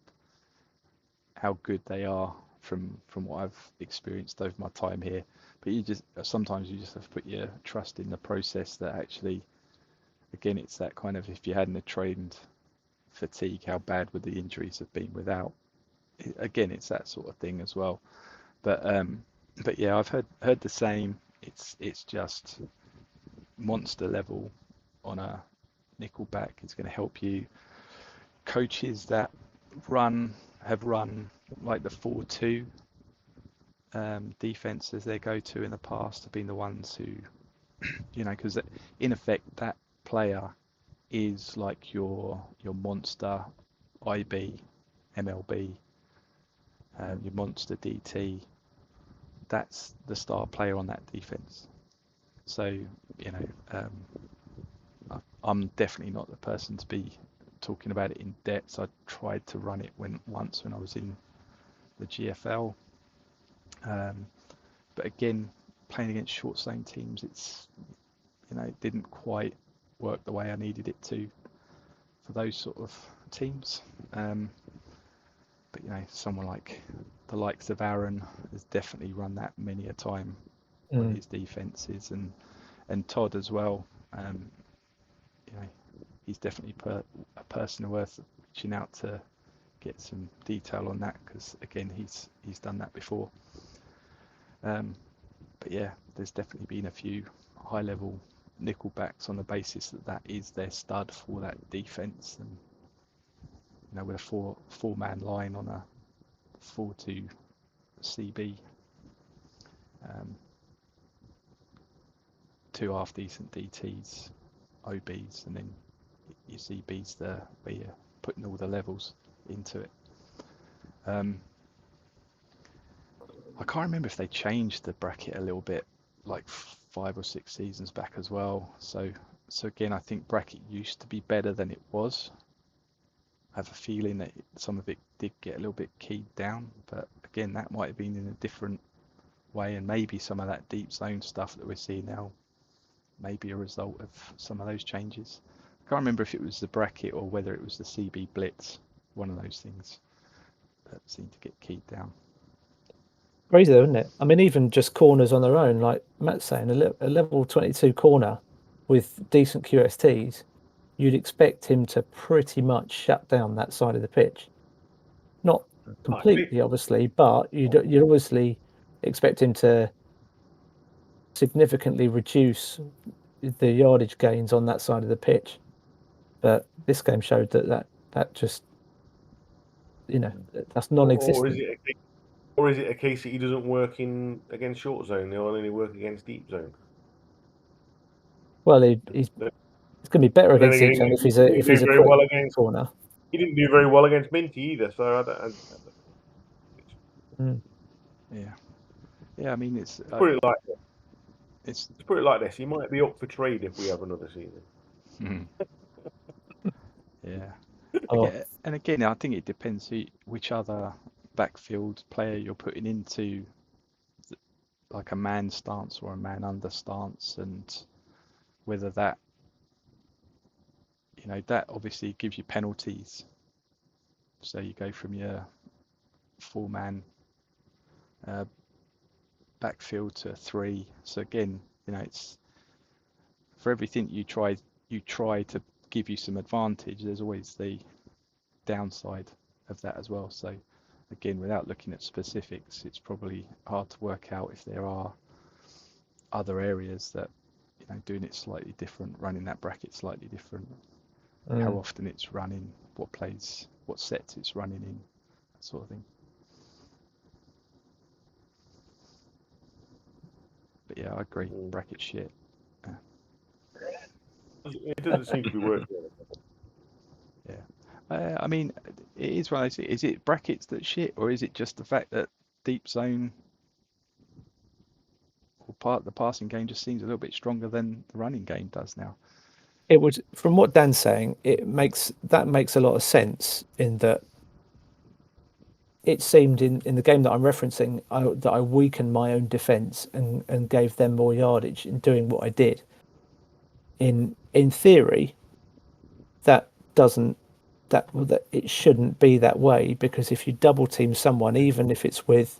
how good they are from what I've experienced over my time here. But sometimes you just have to put your trust in the process that actually, again, it's that kind of, if you hadn't have trained fatigue, how bad would the injuries have been without? Again, it's that sort of thing as well. But yeah, I've heard the same. It's just monster level on a nickelback. It's going to help you. Coaches that have run like the 4-2 defense as their go-to in the past have been the ones who, because in effect that player is like your monster IB, MLB, your monster DT. That's the star player on that defense. So, I'm definitely not the person to be talking about it in depth. I tried to run it once when I was in the GFL. But again, playing against short zone teams, it didn't quite work the way I needed it to for those sort of teams. But someone like the likes of Aaron has definitely run that many a time on his defenses, and Todd as well. He's definitely a person worth reaching out to get some detail on that, because again, he's done that before. But yeah, there's definitely been a few high level nickelbacks on the basis that is their stud for that defense, and with a four-man line on a 4-2 CB, two half decent DTs, OBs, and then your CBs there where you're putting all the levels into it. I can't remember if they changed the bracket a little bit, like 5 or 6 seasons back as well. So again, I think bracket used to be better than it was. I have a feeling that some of it did get a little bit keyed down, but again, that might have been in a different way, and maybe some of that deep zone stuff that we're seeing now may be a result of some of those changes. I can't remember if it was the bracket or whether it was the CB Blitz, one of those things that seemed to get keyed down. Crazy though, isn't it? I mean, even just corners on their own, like Matt's saying, a level 22 corner with decent QSTs, you'd expect him to pretty much shut down that side of the pitch. Not completely, obviously, but you'd obviously expect him to significantly reduce the yardage gains on that side of the pitch. But this game showed that just, that's non-existent. Or is it a case that he doesn't work against short zone? He'll only work against deep zone. Well, he's going to be better against deep zone if he's a quick corner. He didn't do very well against Minty either, so Yeah. I mean, it's put it like this. Let's put it like this: he might be up for trade if we have another season. Yeah. And again, I think it depends which other backfield player you're putting into like a man stance or a man under stance, and whether that that obviously gives you penalties. So you go from your 4-man backfield to 3. So again, it's for everything you try to give you some advantage, there's always the downside of that as well. So again, without looking at specifics, it's probably hard to work out if there are other areas that doing it slightly different, running that bracket slightly different, how often it's running, what plays, what sets it's running in, that sort of thing. But yeah, I agree, bracket shit. It doesn't seem to be working. Yeah. I mean, it is one of those. Is it brackets that shit, or is it just the fact that deep zone or part of the passing game just seems a little bit stronger than the running game does now? It would, from what Dan's saying, that makes a lot of sense in that it seemed in the game that I'm referencing that I weakened my own defence and gave them more yardage in doing what I did. In theory, that doesn't that it shouldn't be that way, because if you double team someone, even if it's with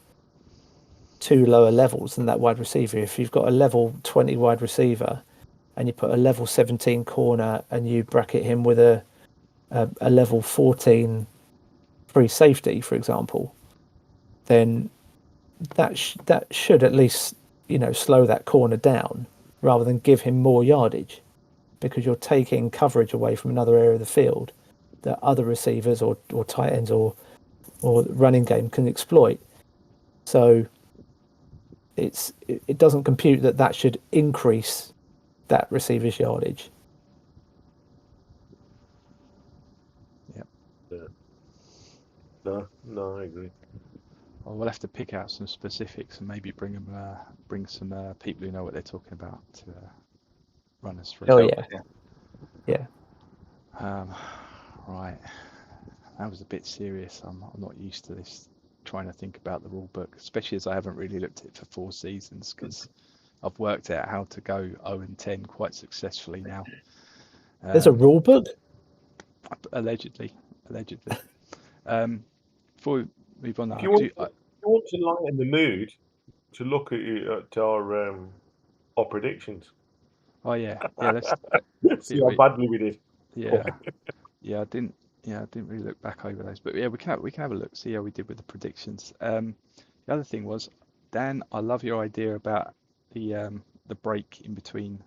2 lower levels than that wide receiver, if you've got a level 20 wide receiver and you put a level 17 corner and you bracket him with a level 14 free safety, for example, then that should at least slow that corner down rather than give him more yardage, because you're taking coverage away from another area of the field that other receivers or tight ends or running game can exploit. So it doesn't compute that should increase that receiver's yardage. No, I agree. Well, we'll have to pick out some specifics and maybe bring some people who know what they're talking about to run us through. Oh yeah. Right, that was a bit serious. I'm not used to this, trying to think about the rule book, especially as I haven't really looked at it for 4 seasons, because I've worked out how to go 0-10 quite successfully now. There's a rule book? Allegedly. Before we move on, If you want to lighten the mood, to look at our predictions. Oh yeah. Let's see how badly we did. Yeah. I didn't really look back over those, but yeah, we can have a look, see how we did with the predictions. The other thing was, Dan, I love your idea about the break in between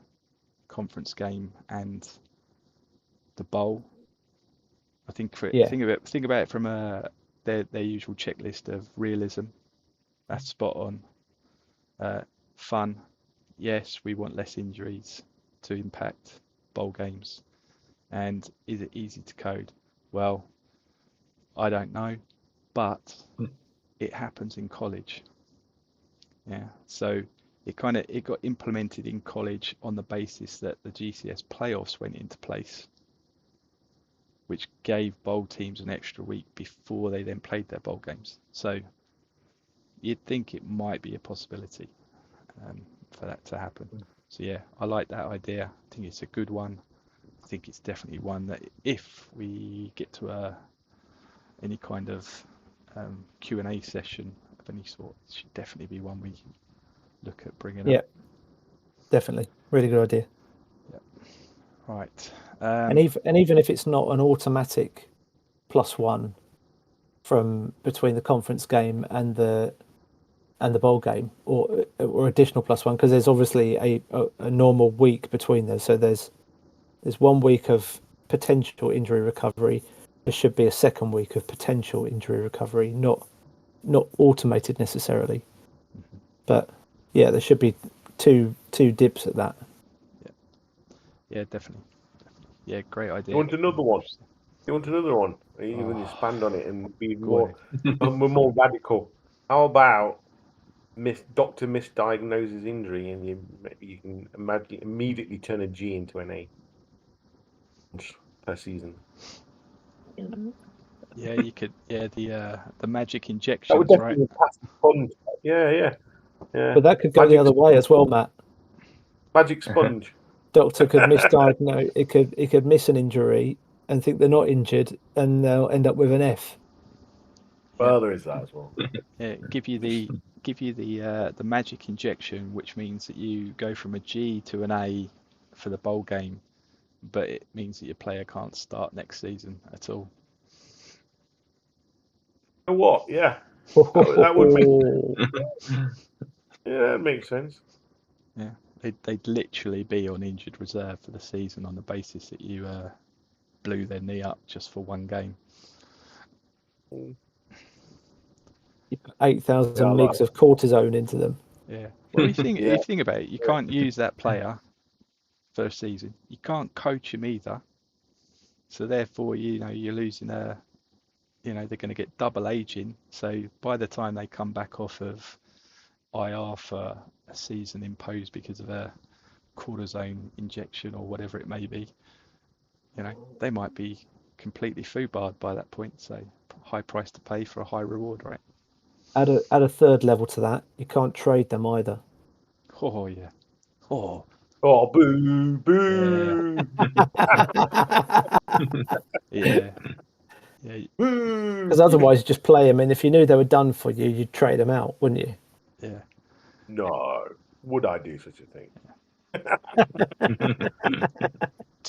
conference game and the bowl. I think think about it from their usual checklist of realism. That's spot on. Fun. Yes, we want less injuries to impact bowl games. And is it easy to code? Well, I don't know, but it happens in college. Yeah. So it got implemented in college on the basis that the GCS playoffs went into place, which gave bowl teams an extra week before they then played their bowl games. So you'd think it might be a possibility for that to happen. So yeah, I like that idea. I think it's a good one. I think it's definitely one that if we get to any kind of Q&A session of any sort, it should definitely be one we look at bringing up. Yeah, definitely. Really good idea. Yep. Right. And even if it's not an automatic +1 from between the conference game and the bowl game, or additional +1, because there's obviously a normal week between those. So there's 1 week of potential injury recovery. There should be a second week of potential injury recovery, not automated necessarily. But yeah, there should be two dips at that. Yeah, definitely. Yeah, great idea. You want another one? Even expand on it and be more radical. How about doctor misdiagnoses injury, and you can immediately turn a G into an A per season. Yeah, you could. Yeah, the magic injections, that would definitely pass the sponge. Yeah. But that could go the other way as well, Matt. Magic sponge. Doctor could misdiagnose. It could miss an injury and think they're not injured, and they'll end up with an F. Well, there is that as well. Yeah, give you the magic injection, which means that you go from a G to an A for the bowl game, but it means that your player can't start next season at all. You know what? Yeah, that would make. Yeah, that makes sense. Yeah, they'd literally be on injured reserve for the season on the basis that you blew their knee up just for 1 game. 8,000 mgs of cortisone into them. Yeah. Well, if you think about it, you can't use that player for a season. You can't coach him either. So therefore, you're losing they're going to get double aging. So by the time they come back off of IR for a season imposed because of a cortisone injection or whatever it may be, they might be completely foobarred by that point. So high price to pay for a high reward, right? Add a third level to that. You can't trade them either. Oh yeah. Oh Oh, boo, boo, yeah. Yeah. boo. Because otherwise, you just play them, and if you knew they were done for you, you'd trade them out, wouldn't you? Yeah. No, would I do such a thing?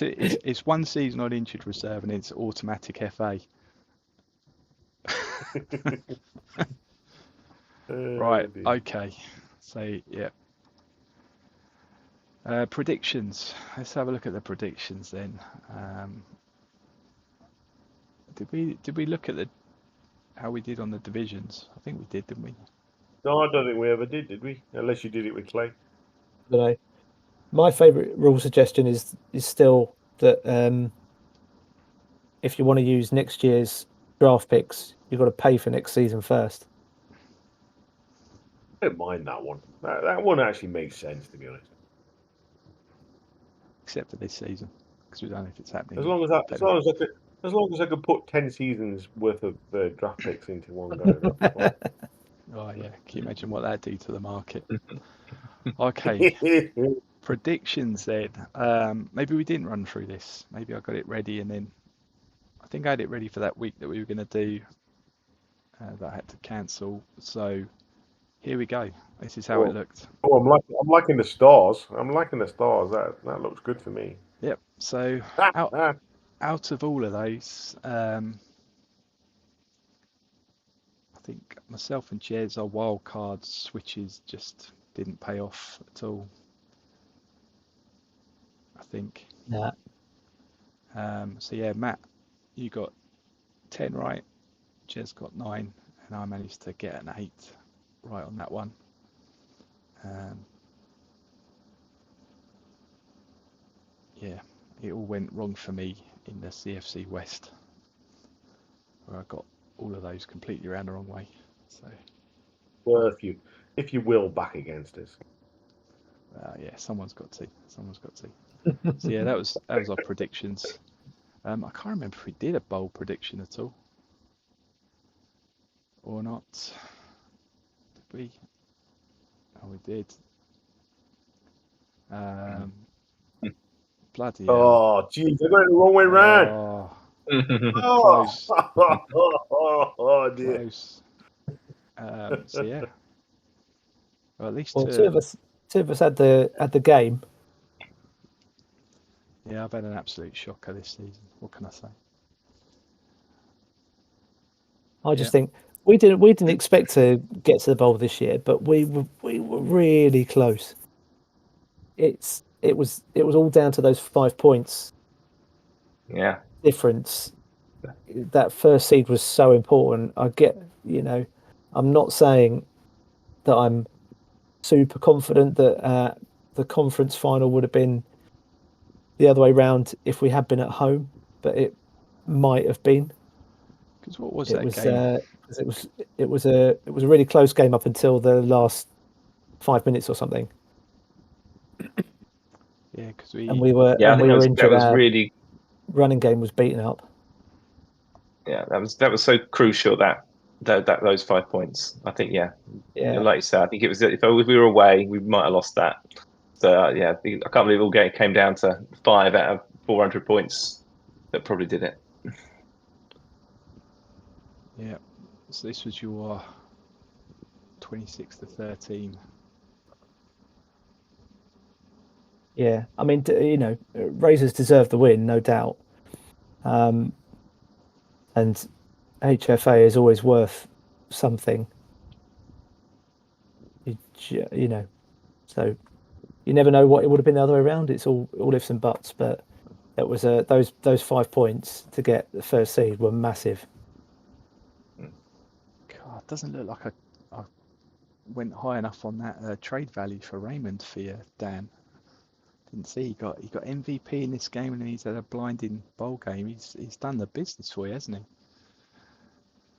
It's one season on injured reserve and it's automatic FA. Right. Dear. Okay. So yeah. Predictions. Let's have a look at the predictions then. Did we look at how we did on the divisions? I think we did, didn't we? No, I don't think we ever did we? Unless you did it with Clay. But my favourite rule suggestion is still that if you want to use next year's draft picks, you've got to pay for next season first. I don't mind that one. That one actually makes sense, to be honest. Except for this season, because we don't know if it's happening. As long as I could put 10 seasons worth of draft picks into one go. That'd be fine. Oh yeah, can you imagine what that'd do to the market? Okay, predictions then. Maybe we didn't run through this. Maybe I got it ready and then I think I had it ready for that week that we were going to do that I had to cancel. So here we go. This is how it looked. Oh, I'm liking the stars. I'm liking the stars. That looks good for me. Yep. So out of all of those, I think myself and Jez, our wild card switches just didn't pay off at all. I think. Yeah. So yeah, Matt, you got 10 right. Jez got 9, and I managed to get an 8 right on that one. Yeah, it all went wrong for me in the CFC West, where I got all of those completely around the wrong way. So, well, if you will, back against us. yeah, someone's got to. So yeah, that was our predictions. I can't remember if we did a bold prediction at all or not. Did we? Oh, we did. Bloody hell. Oh, jeez, I got it the wrong way round. Close. Oh, dear. Close. So yeah. Well, at least two of us had the game. Yeah, I've had an absolute shocker this season. What can I say? I just think we didn't expect to get to the bowl this year, but we were really close. It was all down to those 5 points. Yeah. Difference. That first seed was so important. I get, I'm not saying that I'm super confident that the conference final would have been the other way round if we had been at home, but it might have been. Because what was that game? It was a really close game up until the last 5 minutes or something. Yeah, because we were injured. That was really running game was beaten up. Yeah, that was so crucial that those 5 points. I think like you said, I think it was if we were away, we might have lost that. So I can't believe all game came down to 5 out of 400 points. That probably did it. Yeah, so this was your 26-13. Yeah, I mean, Razors deserve the win, no doubt. And HFA is always worth something. So you never know what it would have been the other way around. It's all ifs and buts, but it was those 5 points to get the first seed were massive. God, it doesn't look like I went high enough on that trade value for Raymond for you, Dan. Didn't see he got MVP in this game, and he's had a blinding bowl game. He's done the business for you, hasn't he?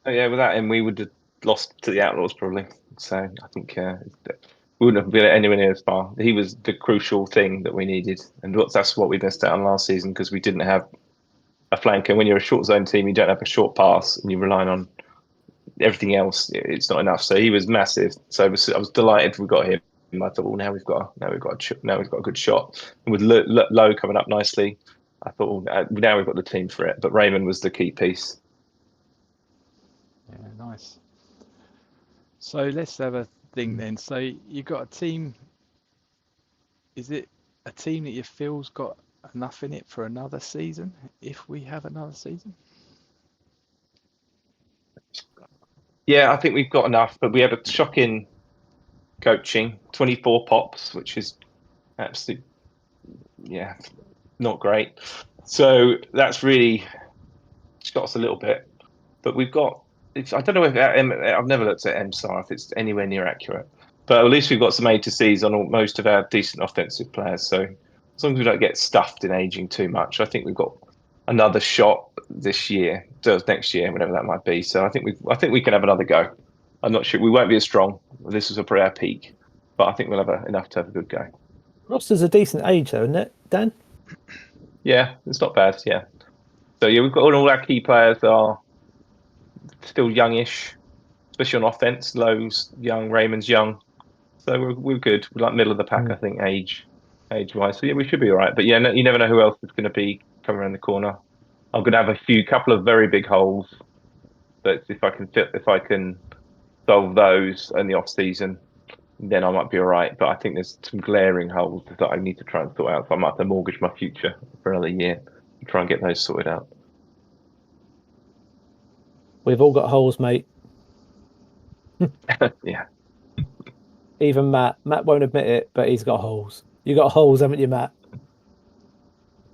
Oh yeah, without him, we would have lost to the Outlaws probably. So I think we wouldn't have been anywhere near as far. He was the crucial thing that we needed, and that's what we missed out on last season because we didn't have a flanker. When you're a short zone team, you don't have a short pass, and you're relying on everything else. It's not enough. So he was massive. So I was delighted we got him. I thought, well, now we've got a good shot. And with Low coming up nicely, I thought, well, now we've got the team for it. But Raymond was the key piece. Yeah, nice. So let's have a thing then. So you got a team. Is it a team that you feel's got enough in it for another season? If we have another season? Yeah, I think we've got enough. But we have a shocking coaching, 24 pops, which is absolutely, not great. So that's really got us a little bit. But we've got, I don't know if I've never looked at MSAR if it's anywhere near accurate. But at least we've got some A to C's on most of our decent offensive players. So as long as we don't get stuffed in aging too much, I think we've got another shot this year, next year, whatever that might be. So I think we can have another go. I'm not sure we won't be as strong. This is probably our peak, but I think we'll have enough to have a good go. Roster's a decent age, though, isn't it, Dan? Yeah, it's not bad. Yeah. So yeah, we've got all our key players are still youngish, especially on offense. Lowe's young, Raymond's young, so we're good. We're like middle of the pack, I think, age wise. So yeah, we should be all right. But yeah, you never know who else is going to be coming around the corner. I'm going to have a couple of very big holes, but if I can solve those in the off season, then I might be all right. But I think there's some glaring holes that I need to try and sort out. So I might have to mortgage my future for another year to try and get those sorted out. We've all got holes, mate. Yeah. Even Matt. Matt won't admit it, but he's got holes. You got holes, haven't you, Matt?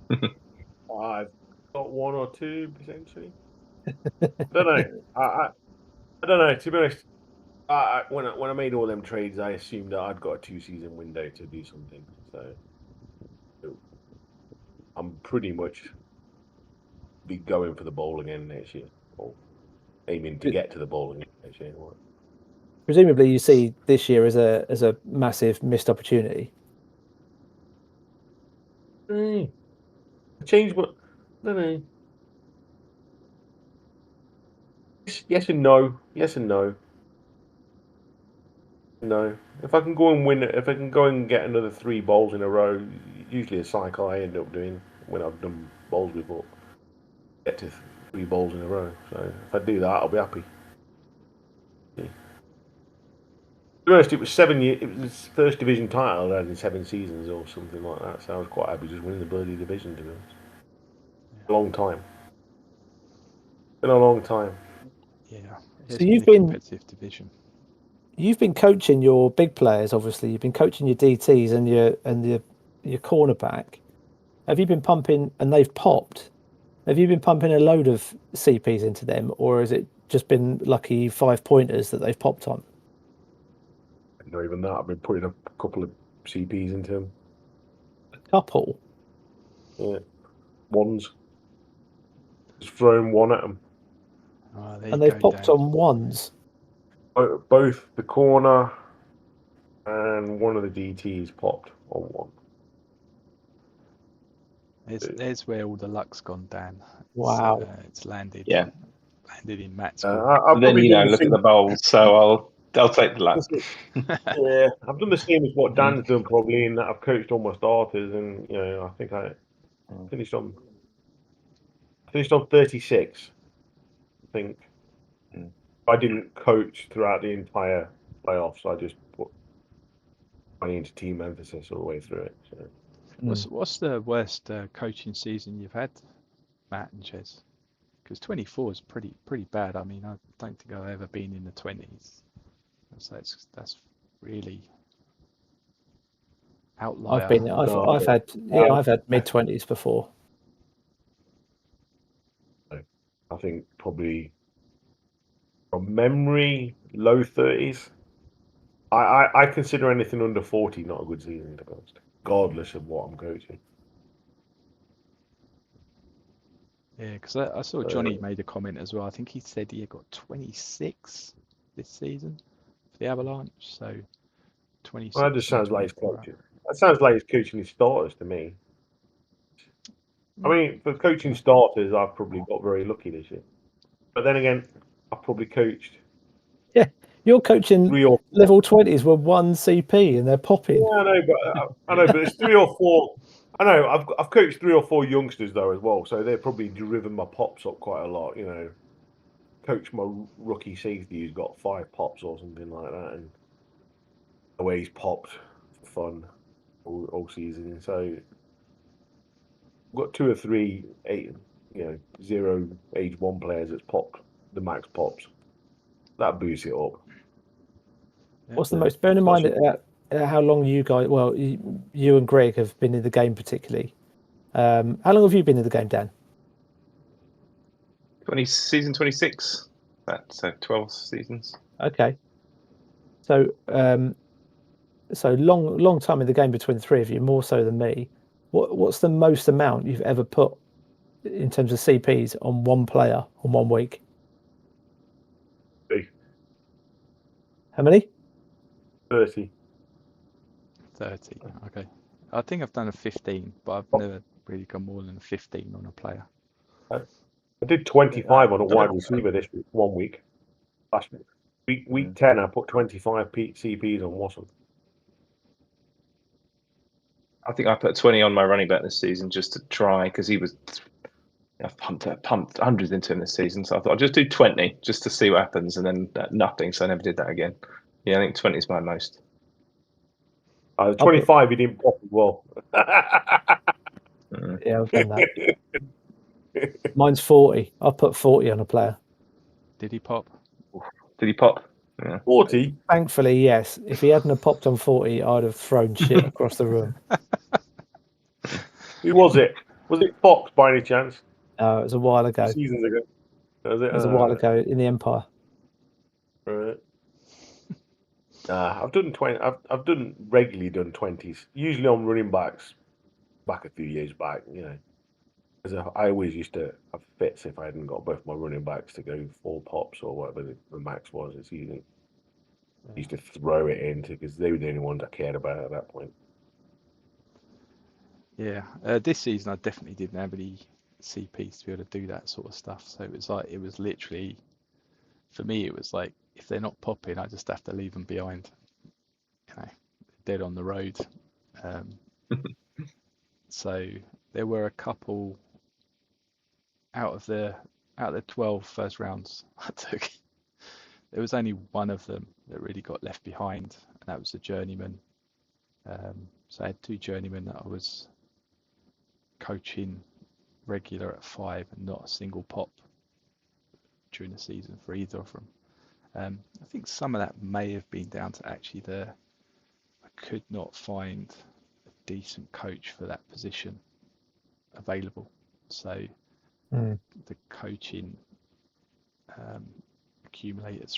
I've got one or two potentially. I don't know. I don't know. To be honest, when I made all them trades, I assumed that I'd got a 2-season window to do something. So I'm pretty much be going for the bowl again next year, or aiming to get to the bowl again next year. Presumably, you see this year as a massive missed opportunity. Change what? I don't know. Yes and no. Yes and no. No. If I can go and win, if I can go and get another 3 bowls in a row, usually a cycle I end up doing when I've done bowls before. Get to 3 bowls in a row. So if I do that, I'll be happy. Yeah. To be honest, it was 7 years. It was his first division title I had in 7 seasons or something like that. So I was quite happy just winning the bloody division. To be honest, a long time. Been a long time. Yeah. So It's you've been a been competitive division. You've been coaching your big players, obviously. You've been coaching your DTs and your cornerback. Have you been pumping, and they've popped? Have you been pumping a load of CPs into them, or has it just been lucky 5-pointers that they've popped on? Not even that. I've been putting a couple of CPs into them. A couple. Yeah, ones. Just throwing one at them. Oh, there And you they've go, popped Dan. on ones. Both the corner and one of the DTs popped on one. There's where all the luck's gone, Dan. Wow. It's landed. Yeah. Landed in Matt's I've And then probably done the look at same. the bowls. So I'll take the luck. Yeah, I've done the same as what Dan's done probably, in that I've coached all my starters, and I think I finished on 36. I think I didn't coach throughout the entire playoffs. I just put money into team emphasis all the way through it. So. What's the worst coaching season you've had, Matt and Ches? Because 24 is pretty bad. I mean, I don't think I've ever been in the 20s. So that's really outlier. I've had mid-20s before. I think probably from memory, low 30s. I consider anything under 40 not a good season, to be honest, regardless of what I'm coaching. Yeah, because I saw Johnny made a comment as well. I think he said he got 26 this season for the Avalanche. So 26. Well, that just sounds like he's coaching. That sounds like he's coaching his starters to me. I mean, for coaching starters, I've probably got very lucky this year. But then again, I've probably coached. Yeah, you're coaching 3 or 4. level 20s with 1 CP and they're popping. Yeah, I know, but it's 3 or 4. I know I've coached 3 or 4 youngsters though as well, so they're probably driven my pops up quite a lot. You know, coach my rookie safety who's got 5 pops or something like that, and the way he's popped for fun all season. So I've got 2 or 3 0 age 1 players that's popped the max pops. That boosts it up. What's the most? Bearing in mind how long you guys, well, you and Greg have been in the game particularly. How long have you been in the game, Dan? Season 26. That's 12 seasons. Okay. So, long time in the game between the three of you, more so than me. What's the most amount you've ever put in terms of CPs on one player on 1 week? 30. How many? 30. 30. Okay. I think I've done a 15, but I've never really gone more than a 15 on a player. I did 25 on a wide receiver this 1 week. Last week 10, I put 25 CPs on Watson. I think I put 20 on my running back this season just to try, because I've pumped hundreds into him this season, so I thought I'll just do 20 just to see what happens, and then nothing. So I never did that again. Yeah, I think 20 is my most. 25, he didn't pop as well. Yeah, I've done that. Mine's 40. I put 40 on a player. Did he pop? Did he pop? Yeah. 40? Thankfully, yes. If he hadn't have popped on 40, I'd have thrown shit across the room. Who was it? Was it Fox by any chance? It was a while ago. Seasons ago. It was a while ago in the Empire. Right. I've done 20. I've regularly done 20s. Usually on running backs. Back a few years back, you know. Because I always used to have fits if I hadn't got both my running backs to go 4 pops or whatever the max was this season. I used to throw it into because they were the only ones I cared about at that point. Yeah, this season I definitely didn't have any CPs to be able to do that sort of stuff. So it was literally, for me, it was like, if they're not popping, I just have to leave them behind, dead on the road. So there were a couple out of the 12 first rounds I took. There was only one of them that really got left behind, and that was a journeyman. So I had 2 journeymen that I was coaching regular at 5 and not a single pop during the season for either of them. I think some of that may have been down to actually I could not find a decent coach for that position available. So the coaching accumulated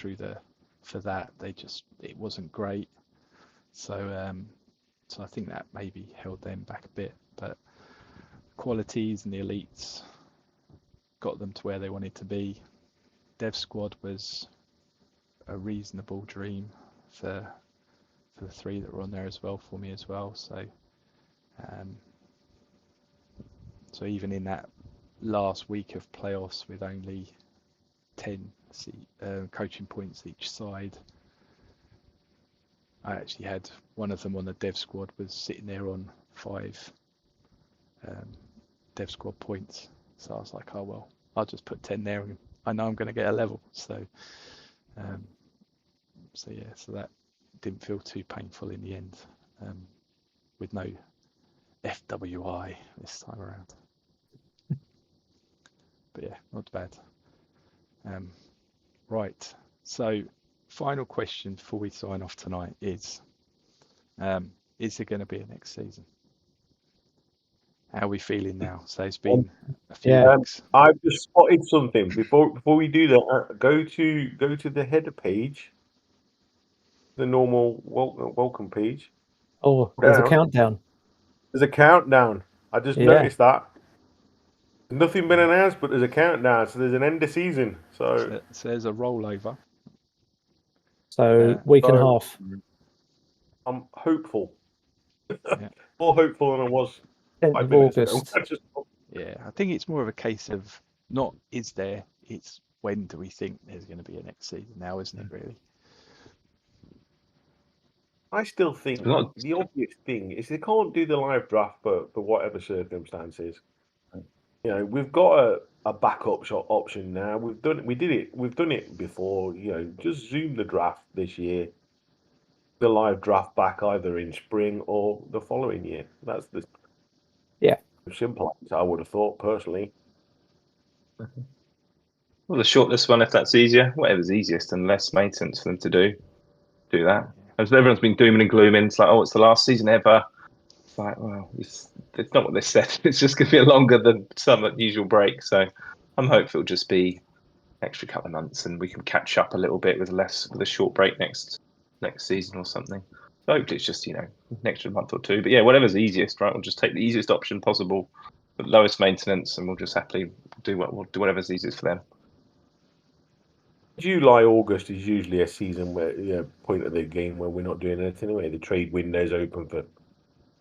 for that, it wasn't great. So I think that maybe held them back a bit, but qualities and the elites got them to where they wanted to be. Dev squad was a reasonable dream for the 3 that were on there as well for me as well. So even in that last week of playoffs with only 10 coaching points each side, I actually had one of them on the dev squad was sitting there on 5 dev squad points. So I was like, oh well, I'll just put 10 there and I know I'm going to get a level. So so that didn't feel too painful in the end, with no FWI this time around. But yeah, not bad. Right, so final question before we sign off tonight is there going to be a next season? How are we feeling now? So it's been a few weeks. I've just spotted something. Before we do that, go to the header page, the normal welcome page. Oh, there's a countdown. There's a countdown. I just noticed that. There's nothing been announced, but there's a countdown. So there's an end of season. So there's a rollover. So week and a half. I'm hopeful. More hopeful than I was 10th 5 of minutes August. ago. Yeah, I think it's more of a case of not is there, it's when do we think there's going to be a next season now, isn't it, really? I still think the obvious thing is they can't do the live draft for whatever circumstances. You know, we've got a backup shot option now. We've done it before. You know, just zoom the draft this year. The live draft back either in spring or the following year. That's the simple as I would have thought personally. Well, the shortlist one, if that's easier, whatever's easiest and less maintenance for them to do that. As everyone's been dooming and glooming, it's like, oh, it's the last season ever. It's like, well, it's not what they said. It's just going to be longer than some usual break. So I'm hopeful it'll just be extra couple of months and we can catch up a little bit with a short break next season or something. So hopefully it's just, an extra month or two. But yeah, whatever's easiest, right? We'll just take the easiest option possible, the lowest maintenance, and we'll just happily do whatever's easiest for them. July, August is usually a season where, point of the game where we're not doing anything anyway. The trade window's open for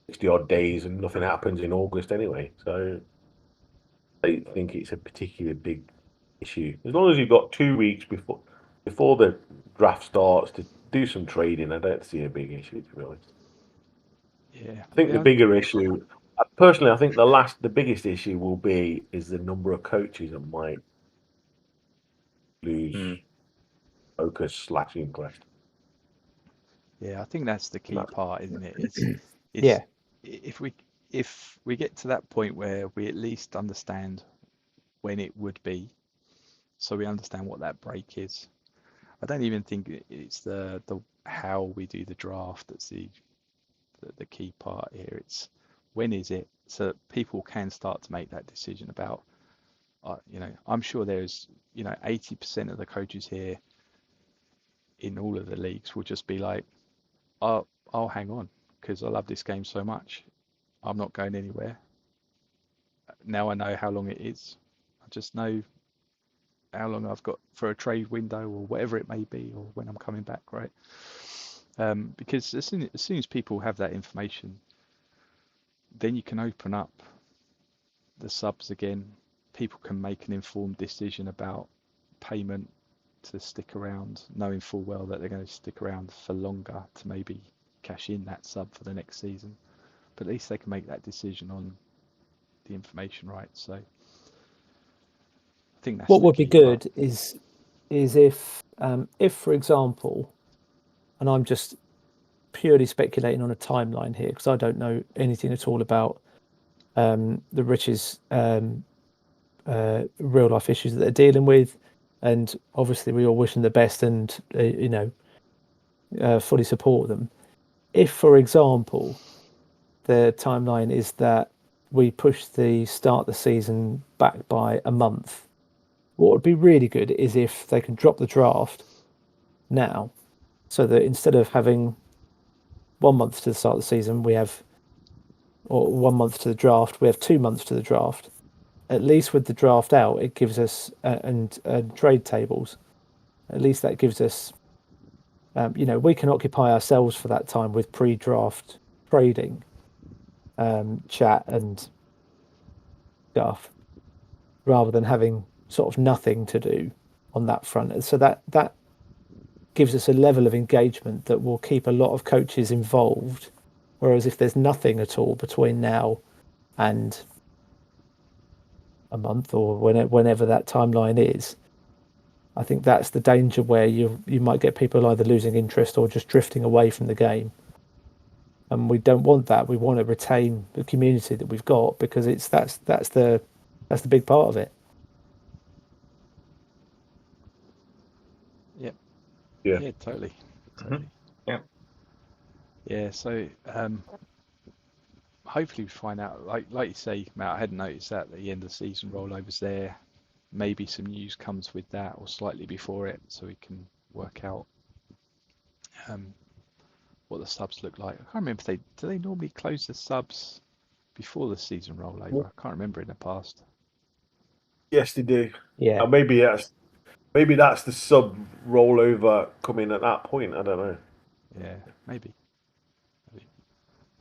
60 odd days and nothing happens in August anyway. So I don't think it's a particularly big issue. As long as you've got 2 weeks before the draft starts to do some trading, I don't see a big issue, to be honest. Yeah. I think the bigger issue, personally, I think the biggest issue will be is the number of coaches that might lose focus / interest. Yeah, I think that's the key part, isn't it? It's if we get to that point where we at least understand when it would be, so we understand what that break is. I don't even think it's the how we do the draft that's the key part here. It's when is it, so that people can start to make that decision about, I'm sure there's 80% of the coaches here in all of the leagues will just be like, I'll hang on because I love this game so much. I'm not going anywhere. Now I know how long it is. I just know how long I've got for a trade window or whatever it may be, or when I'm coming back, right? Because as soon as people have that information, then you can open up the subs again. People can make an informed decision about payment to stick around, knowing full well that they're going to stick around for longer to maybe cash in that sub for the next season. But at least they can make that decision on the information, right? So I think that's what would be good part. is if for example, and I'm just purely speculating on a timeline here because I don't know anything at all about the Rich's real life issues that they're dealing with, and obviously we all wish them the best and fully support them. If, for example, the timeline is that we push the start of the season back by a month, what would be really good is if they can drop the draft now, so that instead of having 1 month to the start of the season, or 1 month to the draft, we have 2 months to the draft. At least with the draft out, it gives us and trade tables. At least that gives us, we can occupy ourselves for that time with pre-draft trading, chat and stuff, rather than having sort of nothing to do on that front. And so that gives us a level of engagement that will keep a lot of coaches involved. Whereas if there's nothing at all between now and a month or whenever that timeline is, I think that's the danger where you might get people either losing interest or just drifting away from the game. And we don't want that. We want to retain the community that we've got because that's the big part of it. Yeah. Yeah. Yeah, totally. Yeah. Yeah, so hopefully we find out, like you say, Matt, I hadn't noticed that at the end of the season rollovers there. Maybe some news comes with that or slightly before it, so we can work out what the subs look like. I can't remember if do they normally close the subs before the season rollover? I can't remember in the past. Yes, they do. Yeah. Maybe that's the sub rollover coming at that point. I don't know. Yeah, maybe.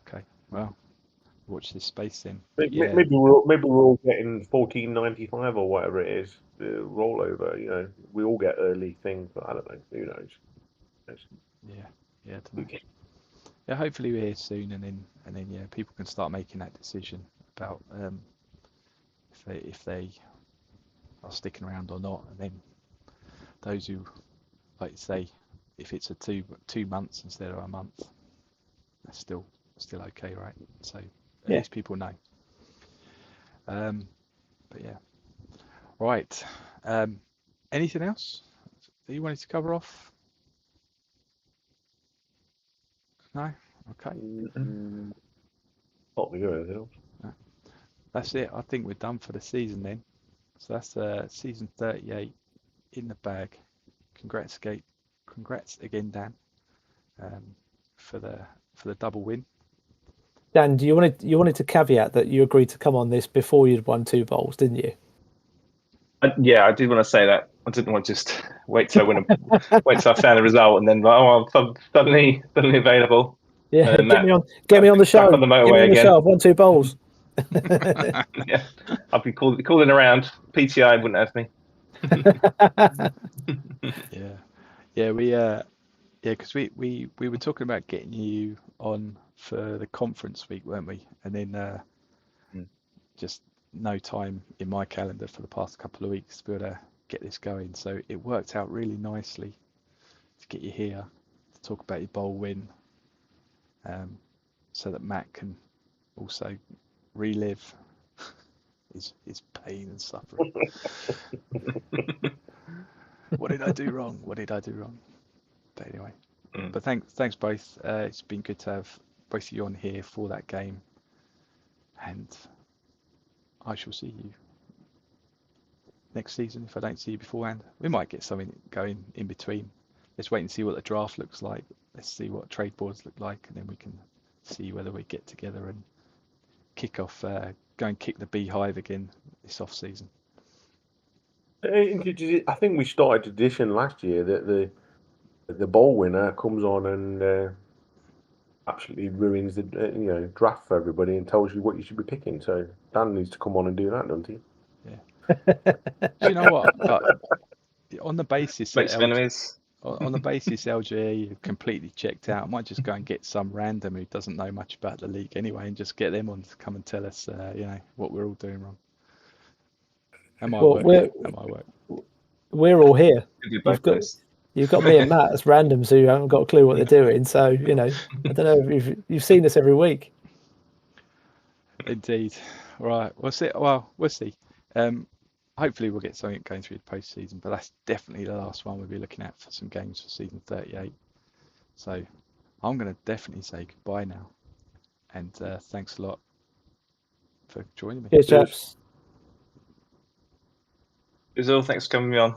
Okay, well, watch this space then. Maybe, Yeah, maybe we're all getting 14.95 or whatever it is, the rollover. You know, we all get early things, but I don't know. Who knows? yeah, I don't know. Yeah, hopefully we're here soon, and then yeah, people can start making that decision about if they are sticking around or not, and then those who, like you say, if it's a 2 months instead of a month, that's still okay, right? So at least people know. But yeah, right. Anything else that you wanted to cover off? No? Okay. Not me or anything else. No. That's it. I think we're done for the season then. So that's season 38 in the bag. Congrats again, Dan, for the double win. Dan, you wanted to caveat that you agreed to come on this before you'd won 2 bowls, didn't you? Yeah, I did want to say that. I didn't want to just wait till I found the result and then I'm suddenly available. Yeah, get me on the show. Back on the motorway Get me on the again. show. I've won 2 bowls. Yeah, I'll be calling around. PTI wouldn't have me. Yeah, because we were talking about getting you on for the conference week, weren't we? And then just no time in my calendar for the past couple of weeks to be able to get this going. So it worked out really nicely to get you here to talk about your bowl win, so that Matt can also relive his pain and suffering. What did I do wrong? But anyway, but thanks both. It's been good to have both of you on here for that game, and I shall see you next season if I don't see you beforehand. We might get something going in between. Let's wait and see what the draft looks like. Let's see what trade boards look like, and then we can see whether we get together and kick off, go and kick the beehive again this off season. I think we started a tradition last year that the bowl winner comes on and absolutely ruins the draft for everybody and tells you what you should be picking. So Dan needs to come on and do that, doesn't he? Yeah. Do you know what? On the basis that on the basis LGA have completely checked out, I might just go and get some random who doesn't know much about the league anyway, and just get them on to come and tell us, what we're all doing wrong. That might work. We're all here. You've got me and Matt as randoms who haven't got a clue what they're doing. So I don't know if you've seen us every week. Indeed. Right. We'll see. Well, we'll see. Hopefully we'll get something going through the post-season, but that's definitely the last one we'll be looking at for some games for season 38. So I'm going to definitely say goodbye now, and thanks a lot for joining me. Cheers, chaps. Thanks for coming on.